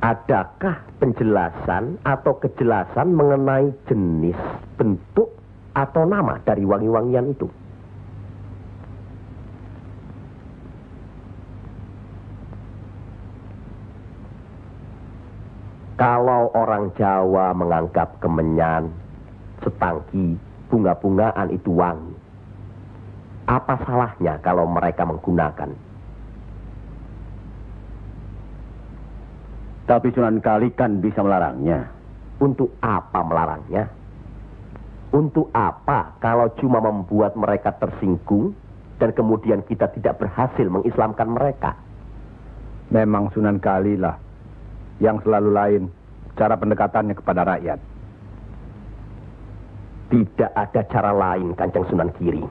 Adakah penjelasan atau kejelasan mengenai jenis, bentuk, atau nama dari wangi-wangian itu? Kalau orang Jawa menganggap kemenyan, setangki, bunga-bungaan itu wangi, apa salahnya kalau mereka menggunakan? Tapi Sunan Kali kan bisa melarangnya. Untuk apa melarangnya? Untuk apa kalau cuma membuat mereka tersinggung dan kemudian kita tidak berhasil mengislamkan mereka? Memang Sunan Kali lah yang selalu lain cara pendekatannya kepada rakyat. Tidak ada cara lain, Kanjeng Sunan Giri,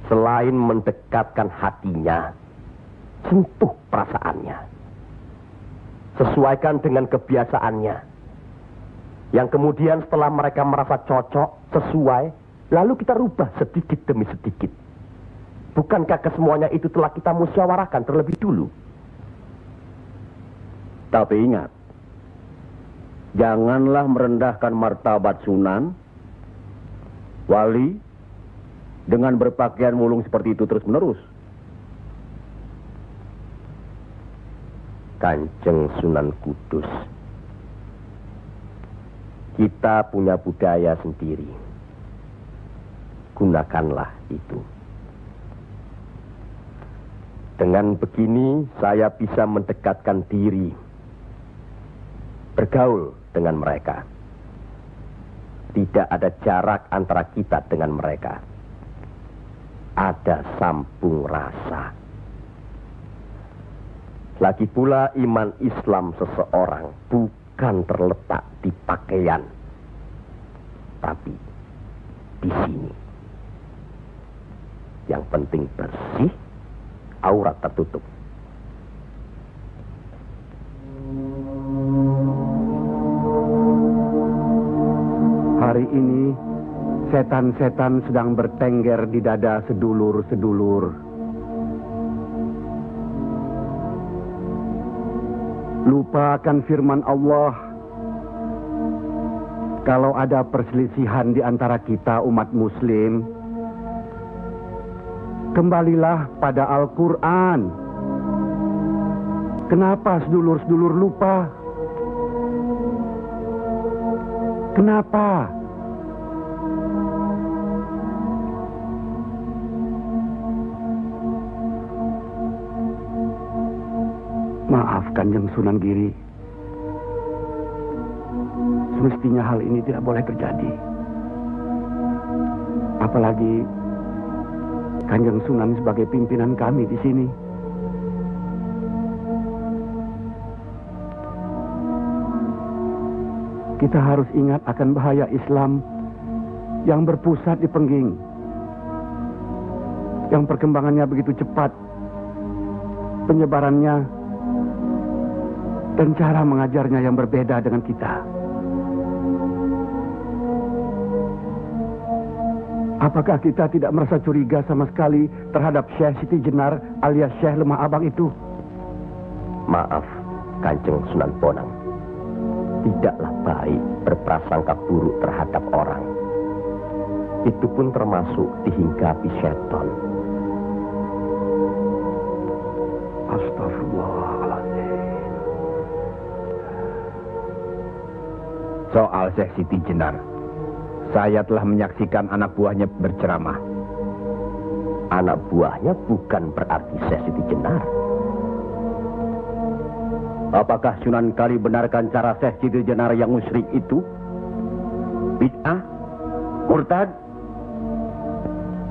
selain mendekatkan hatinya, sentuh perasaannya, sesuaikan dengan kebiasaannya, yang kemudian setelah mereka merasa cocok, sesuai, lalu kita rubah sedikit demi sedikit. Bukankah kesemuanya itu telah kita musyawarahkan terlebih dulu? Tapi ingat, janganlah merendahkan martabat Sunan, wali, dengan berpakaian mulung seperti itu terus-menerus. Kanjeng Sunan Kudus, kita punya budaya sendiri. Gunakanlah itu. Dengan begini, saya bisa mendekatkan diri, bergaul dengan mereka. Tidak ada jarak antara kita dengan mereka. Ada sambung rasa. Lagi pula iman Islam seseorang bukan terletak di pakaian, tapi di sini. Yang penting bersih, aurat tertutup. Hari ini, setan-setan sedang bertengger di dada sedulur-sedulur. Lupakan firman Allah. Kalau ada perselisihan di antara kita umat muslim, kembalilah pada Al-Quran. Kenapa sedulur-sedulur lupa? Kenapa? Maaf Kanjeng Sunan Giri. Semestinya hal ini tidak boleh terjadi. Apalagi Kanjeng Sunan sebagai pimpinan kami di sini. Kita harus ingat akan bahaya Islam yang berpusat di Pengging, yang perkembangannya begitu cepat, penyebarannya dan cara mengajarnya yang berbeda dengan kita. Apakah kita tidak merasa curiga sama sekali terhadap Syekh Siti Jenar alias Syekh Lemah Abang itu? Maaf, Kanjeng Sunan Bonang. Tidaklah baik berprasangka buruk terhadap orang. Itu pun termasuk dihinggapi setan. Astagfirullahaladzim. Soal Syekh Siti Jenar, saya telah menyaksikan anak buahnya berceramah. Anak buahnya bukan berarti Syekh Siti Jenar. Apakah Sunan Kali benarkan cara Syekh Siti Jenar yang musyrik itu? Bid'ah? Murtad?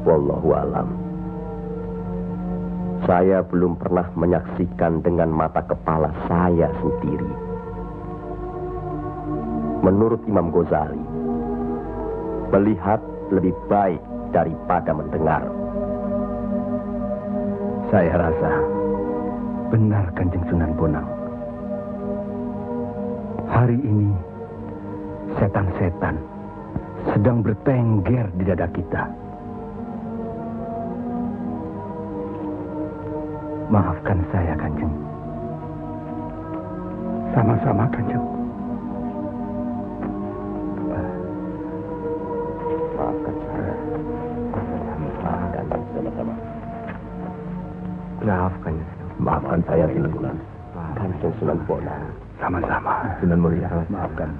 Wallahu alam. Saya belum pernah menyaksikan dengan mata kepala saya sendiri. Menurut Imam Ghazali, melihat lebih baik daripada mendengar. Saya rasa benar Kanjeng Sunan Bonang. Hari ini setan-setan sedang bertengger di dada kita. Maafkan saya, Kanjeng. Sama-sama, Kanjeng. Maafkan saya. Maafkan sama-sama. Maafkan. Maafkan saya, Sunan. Kanjeng Sunan Bonang. Sama-sama. Sunan Mulia. Maafkan.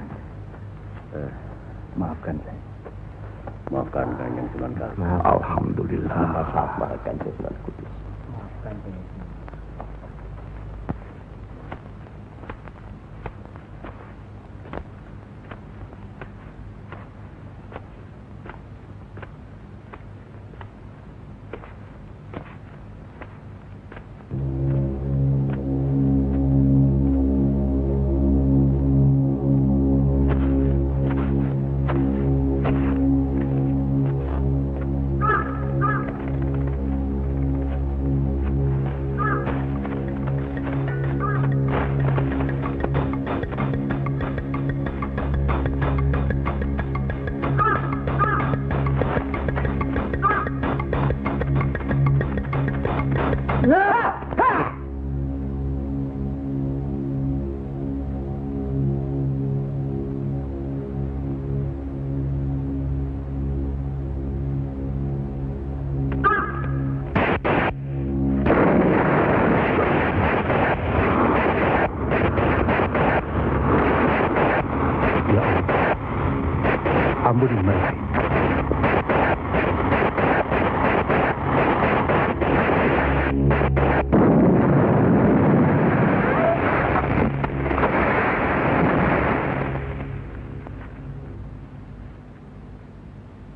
Maafkan saya. Maafkan Kanjeng Sunan Kali. Alhamdulillah. Maafkan Kanjeng Sunan Kudus. Maafkan Kanjeng. Ampuni mereka.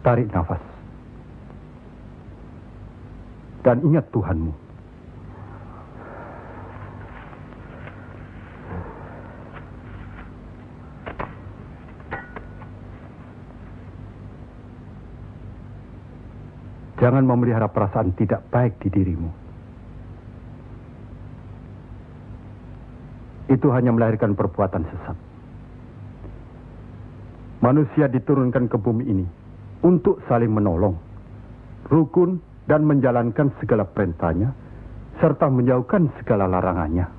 Tarik nafas. Dan ingat Tuhanmu. Jangan memelihara perasaan tidak baik di dirimu. Itu hanya melahirkan perbuatan sesat. Manusia diturunkan ke bumi ini untuk saling menolong, rukun, dan menjalankan segala perintahnya, serta menjauhkan segala larangannya.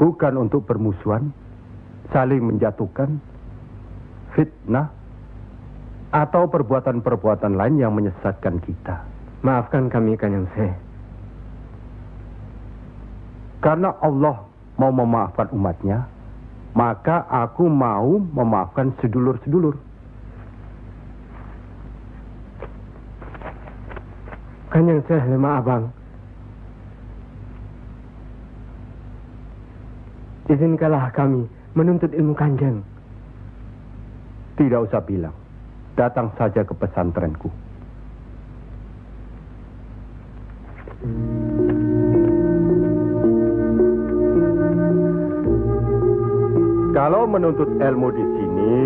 bukan untuk permusuhan, saling menjatuhkan, fitnah, atau perbuatan-perbuatan lain yang menyesatkan kita. Maafkan kami, Kanjeng Syekh. Karena Allah mau memaafkan umatnya, maka aku mau memaafkan sedulur-sedulur. Kanjeng Syekh Lemah Abang, izinkanlah kami menuntut ilmu Kanjeng. Tidak usah bilang. Datang saja ke pesantrenku. Kalau menuntut ilmu di sini,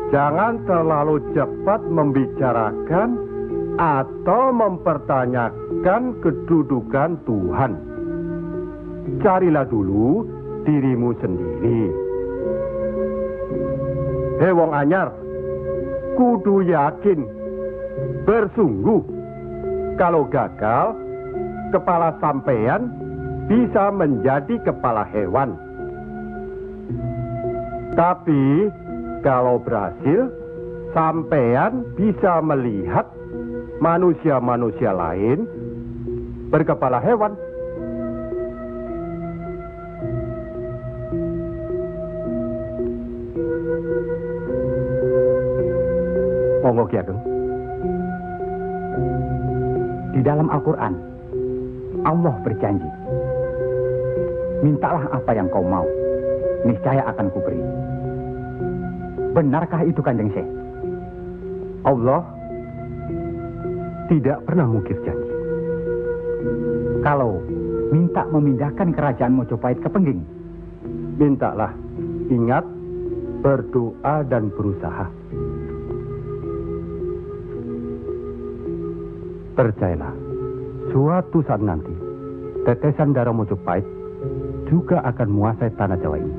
jangan terlalu cepat membicarakan atau mempertanyakan kedudukan Tuhan. Carilah dulu dirimu sendiri. Hei wong anyar, kudu yakin, bersungguh. Kalau gagal, kepala sampean bisa menjadi kepala hewan. Tapi kalau berhasil, sampean bisa melihat manusia-manusia lain berkepala hewan. Monggo Ki Ageng. Di dalam Al-Quran, Allah berjanji, mintalah apa yang kau mau, niscaya akan kuberi. Benarkah itu, Kanjeng Syekh? Allah tidak pernah mungkir janji. Kalau minta memindahkan kerajaan Mojopahit ke Pengging, mintalah. Ingat, berdoa dan berusaha. Percayalah, suatu saat nanti, tetesan darah Mojopahit juga akan menguasai tanah Jawa ini.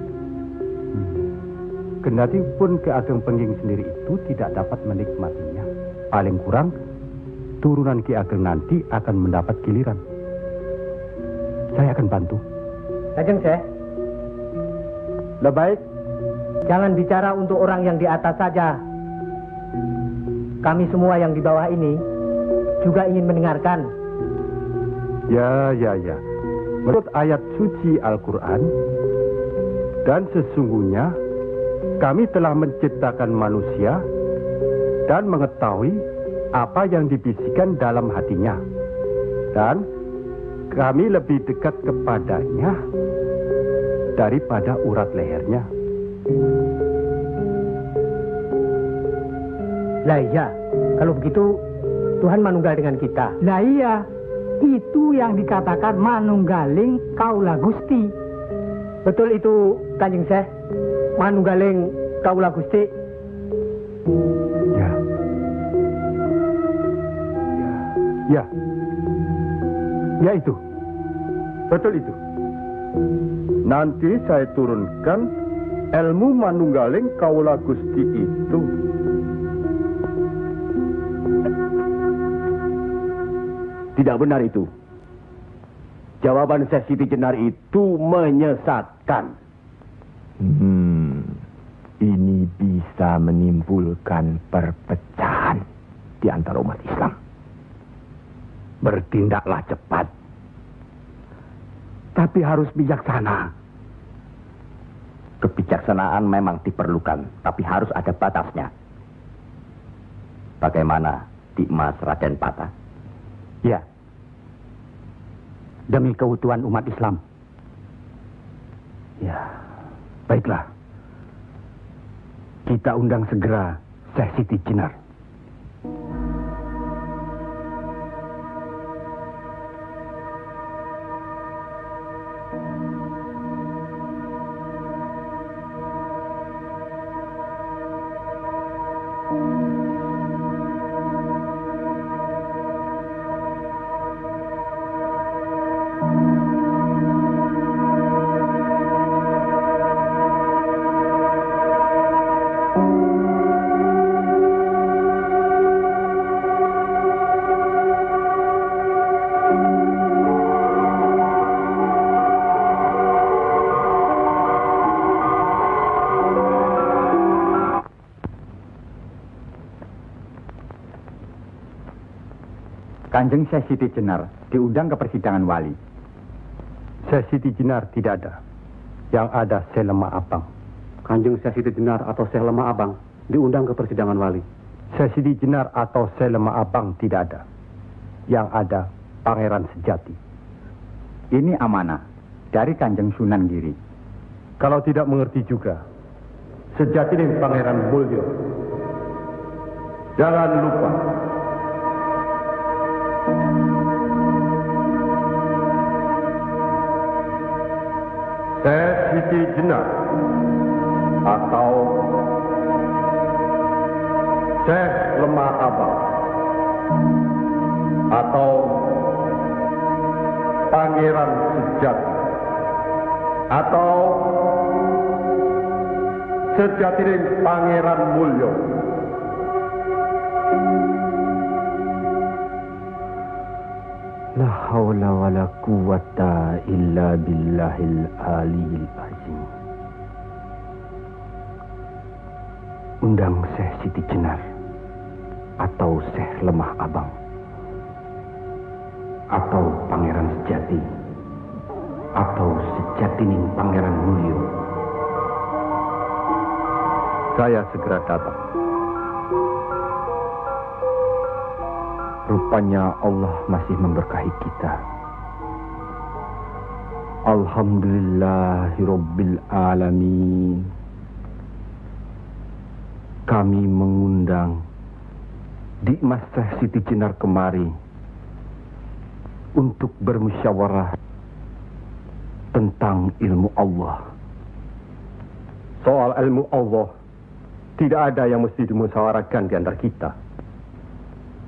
Kendati pun Ki Ageng Pengging sendiri itu tidak dapat menikmatinya. Paling kurang, turunan Ki Ageng nanti akan mendapat giliran. Saya akan bantu. Kanjeng Syekh, Lebih baik, jangan bicara untuk orang yang di atas saja. Kami semua yang di bawah ini juga ingin mendengarkan. Ya. Menurut ayat suci Al-Quran, dan sesungguhnya kami telah menciptakan manusia dan mengetahui apa yang dibisikkan dalam hatinya. Dan kami lebih dekat kepadanya daripada urat lehernya. Lah iya, kalau begitu Tuhan manunggal dengan kita. Lah iya, itu yang dikatakan manunggaling kaula Gusti. Betul itu, Kanjeng Syekh. Manunggaling kaula Gusti. Ya itu. Betul itu. Nanti saya turunkan ilmu manunggaling kaula Gusti itu. Tidak benar itu. Jawaban Syekh Siti Jenar itu menyesatkan. Ini bisa menimbulkan perpecahan di antara umat Islam. Bertindaklah cepat. Tapi harus bijaksana. kebijaksanaan memang diperlukan, tapi harus ada batasnya. Bagaimana Dimas Raden Patah? Ya. Demi keutuhan umat Islam. Ya, baiklah. Kita undang segera Syekh Siti Jenar. Kanjeng Syekh Siti Jenar diundang ke persidangan wali. Syekh Siti Jenar tidak ada. Yang ada Syekh Lemah Abang. Kanjeng Syekh Siti Jenar atau Syekh Lemah Abang diundang ke persidangan wali. Syekh Siti Jenar atau Syekh Lemah Abang tidak ada. Yang ada Pangeran Sejati. Ini amanah dari Kanjeng Sunan Giri. Kalau tidak mengerti juga, Sejati dan Pangeran Mulyo. Jangan lupa. Syekh Siti Jenar atau Syekh Lemah Abang atau Pangeran Sejati atau Sejati dan Pangeran Mulyo. La haula wa la quwata illa billahil aliyil azim. Undang Syekh Siti Jenar atau Syekh Lemah Abang atau Pangeran Sejati atau Sejatining Pangeran Mulyo. Saya segera datang. Rupanya Allah masih memberkahi kita. Alhamdulillahirabbil alamin. Kami mengundang Dimas Syekh Siti Jenar kemari untuk bermusyawarah tentang ilmu Allah. Soal ilmu Allah tidak ada yang mesti dimusyawarahkan di antara kita.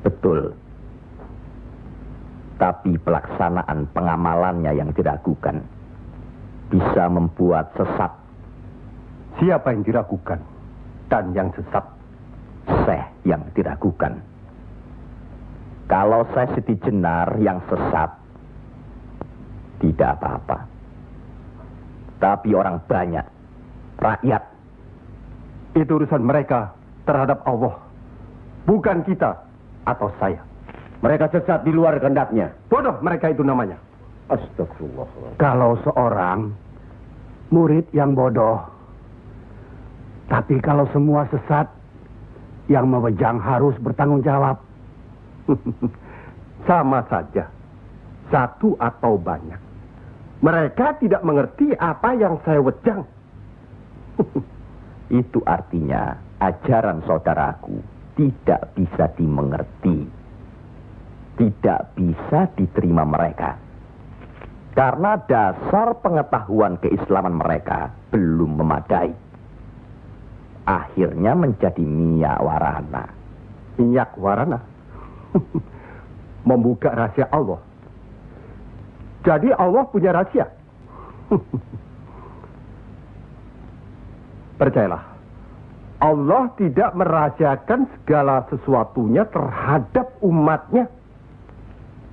Betul. Tapi pelaksanaan pengamalannya yang diragukan bisa membuat sesat. Siapa yang diragukan dan yang sesat? Syekh yang diragukan. Kalau Syekh Siti Jenar yang sesat, tidak apa-apa. Tapi orang banyak, rakyat, itu urusan mereka terhadap Allah, bukan kita atau saya. Mereka sesat di luar kehendaknya. Bodoh mereka itu namanya. Astagfirullah. Kalau seorang murid yang bodoh, tapi kalau semua sesat, yang memegang harus bertanggung jawab. Sama saja, satu atau banyak. Mereka tidak mengerti apa yang saya wejang. Itu artinya ajaran saudaraku tidak bisa dimengerti. Tidak bisa diterima mereka. Karena dasar pengetahuan keislaman mereka belum memadai. Akhirnya menjadi minyak warana. Minyak warana? Membuka rahasia Allah. Jadi Allah punya rahasia. Percayalah, Allah tidak merahasiakan segala sesuatunya terhadap umatnya.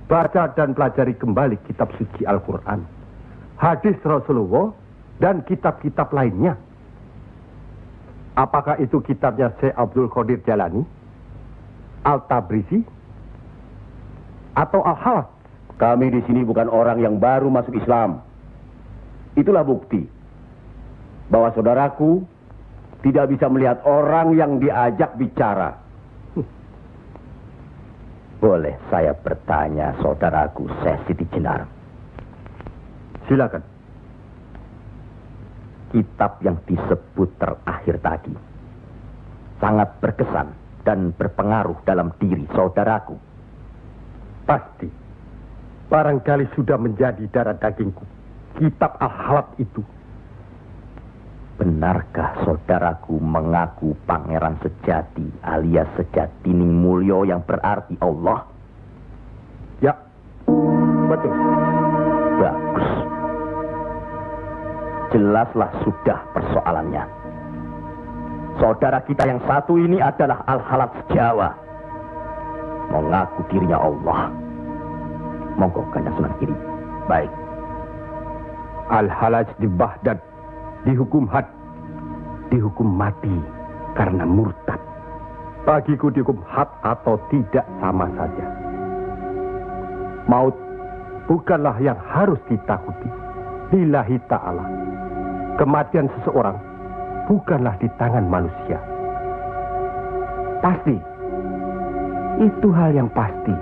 Baca dan pelajari kembali kitab suci Al-Quran, hadis Rasulullah, dan kitab-kitab lainnya. Apakah itu kitabnya Syekh Abdul Qadir Jalani, Al-Tabrisi, atau Al-Halath? Kami di sini bukan orang yang baru masuk Islam. Itulah bukti bahwa saudaraku tidak bisa melihat orang yang diajak bicara. Boleh saya bertanya, saudaraku Syekh Siti Jenar? Silakan. Kitab yang disebut terakhir tadi sangat berkesan dan berpengaruh dalam diri saudaraku. Pasti. Barangkali sudah menjadi darah dagingku. Kitab Al-Halath itu. Benarkah saudaraku mengaku Pangeran Sejati alias Sejatining Mulyo yang berarti Allah? Ya, betul. Bagus. Jelaslah sudah persoalannya. Saudara kita yang satu ini adalah Al-Halath Jawa. Mengaku dirinya Allah. Monggo Kanjeng Sunan Giri. Baik. Al-Halath di Baghdad dihukum had, dihukum mati karena murtad. Bagiku dihukum had atau tidak sama saja. Maut bukanlah yang harus ditakuti. Lillahi ta'ala. Kematian seseorang bukanlah di tangan manusia. Pasti. Itu hal yang pasti.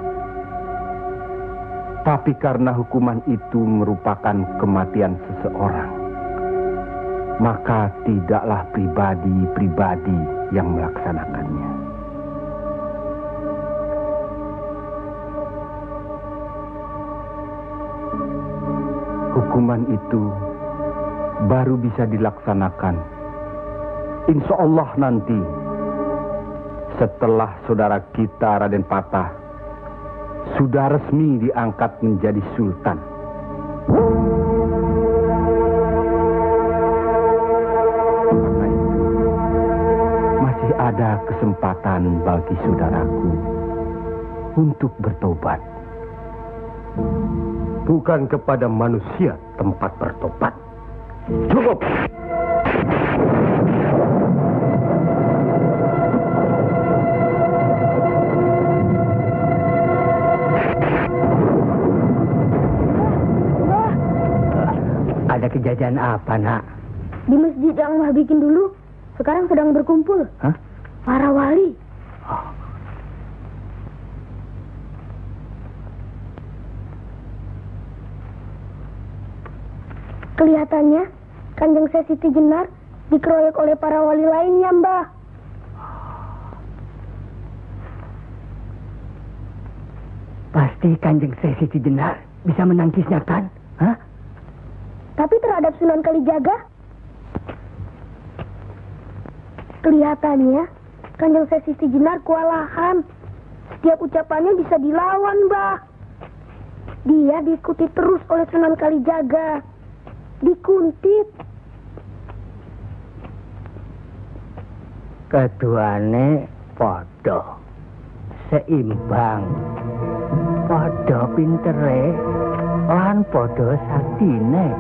Tapi karena hukuman itu merupakan kematian seseorang, maka tidaklah pribadi-pribadi yang melaksanakannya. Hukuman itu baru bisa dilaksanakan, insya Allah nanti, setelah saudara kita Raden Patah sudah resmi diangkat menjadi sultan. Karena itu, masih ada kesempatan bagi saudaraku untuk bertobat. Bukan kepada manusia tempat bertobat. Cukup! Ada kejadian apa, nak? Di masjid yang Mbah bikin dulu, sekarang sedang berkumpul. Hah? Para wali. Kelihatannya, Kanjeng Siti Jenar dikeroyok oleh para wali lainnya, Mbah. Pasti Kanjeng Siti Jenar bisa menangkisnya, kan? Hah? Tapi terhadap Sunan Kalijaga, kelihatannya Kanjeng Siti Jenar kewalahan. Setiap ucapannya bisa dilawan, Mbah. Dia diikuti terus oleh Sunan Kalijaga. Dikuntit. Keduane podo seimbang, podo pintere lan podo saktine.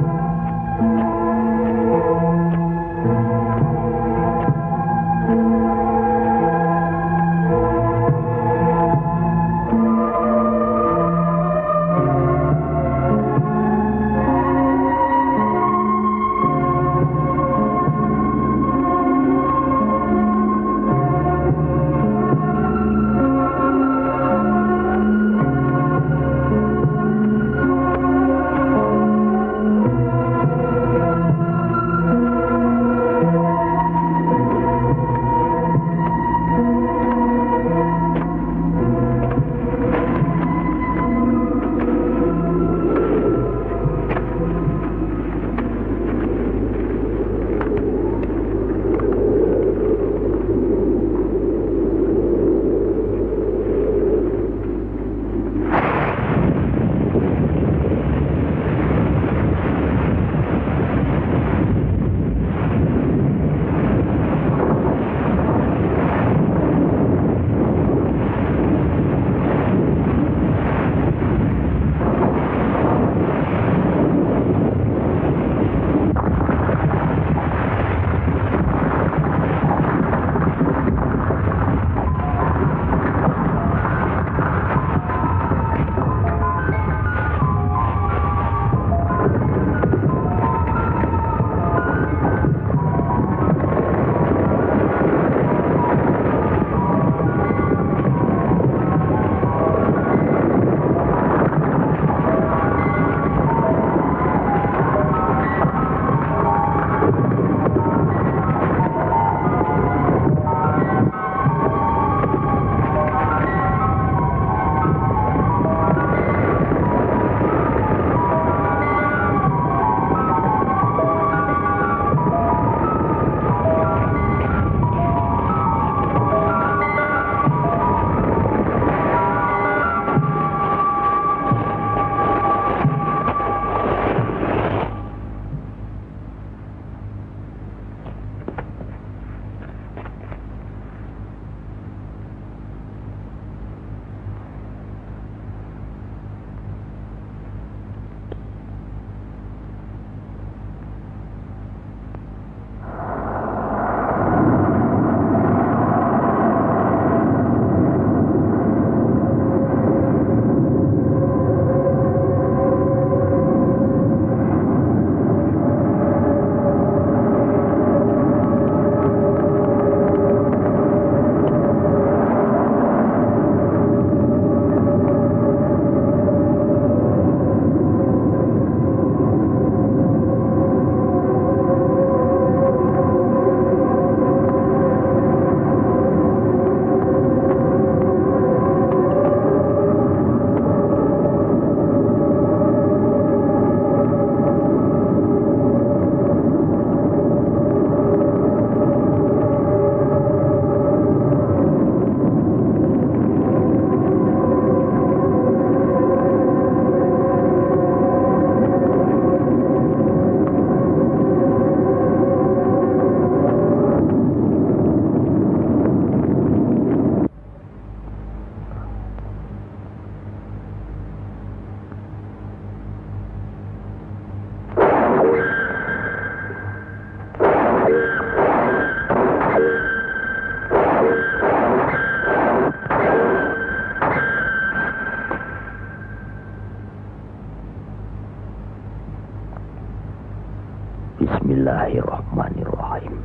Bismillahirrahmanirrahim.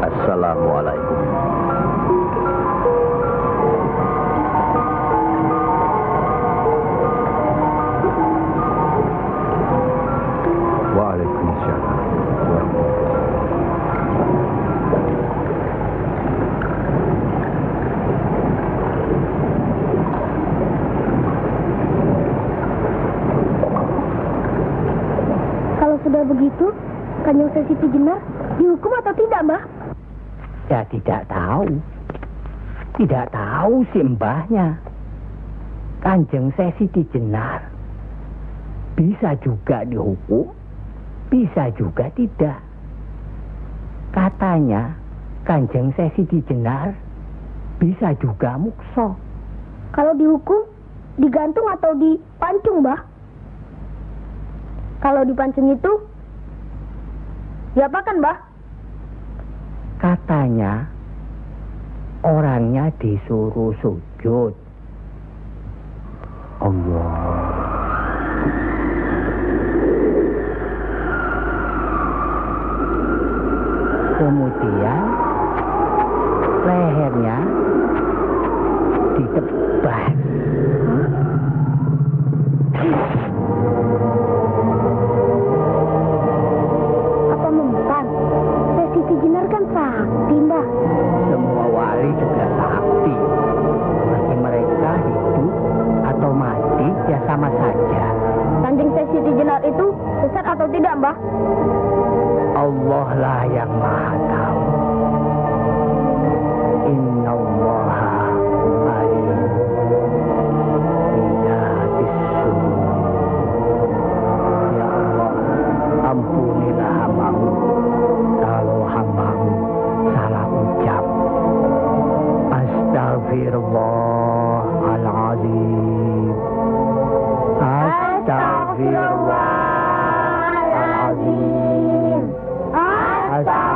Assalamualaikum. Waalaikumsalam. Kalau sudah begitu, Kanjeng Siti Jenar dihukum atau tidak, Mbah? Ya tidak tahu. Tidak tahu si mbahnya. Kanjeng Siti Jenar bisa juga dihukum, bisa juga tidak. Katanya Kanjeng Siti Jenar bisa juga mukso. Kalau dihukum, digantung atau dipancung, Mbah? Kalau dipancung itu, diapakan, Mbah? Katanya orangnya disuruh sujud. Allah. Kemudian lehernya ditebas. Apa membukan? Siti Jenar kan sakti, Mbah. Semua wali juga sakti. Bagi mereka hidup atau mati ya sama saja. Kanjeng Siti Jenar itu sesat atau tidak, Mbah? Allah lah yang maha tahu. Innallaha alim bidatis sudur. Ya Allah, ampunilah hambamu kalau hambamu salah ucap. Astagfirullahaladzim. Astagfirullahaladzim. Astagfirullahaladzim.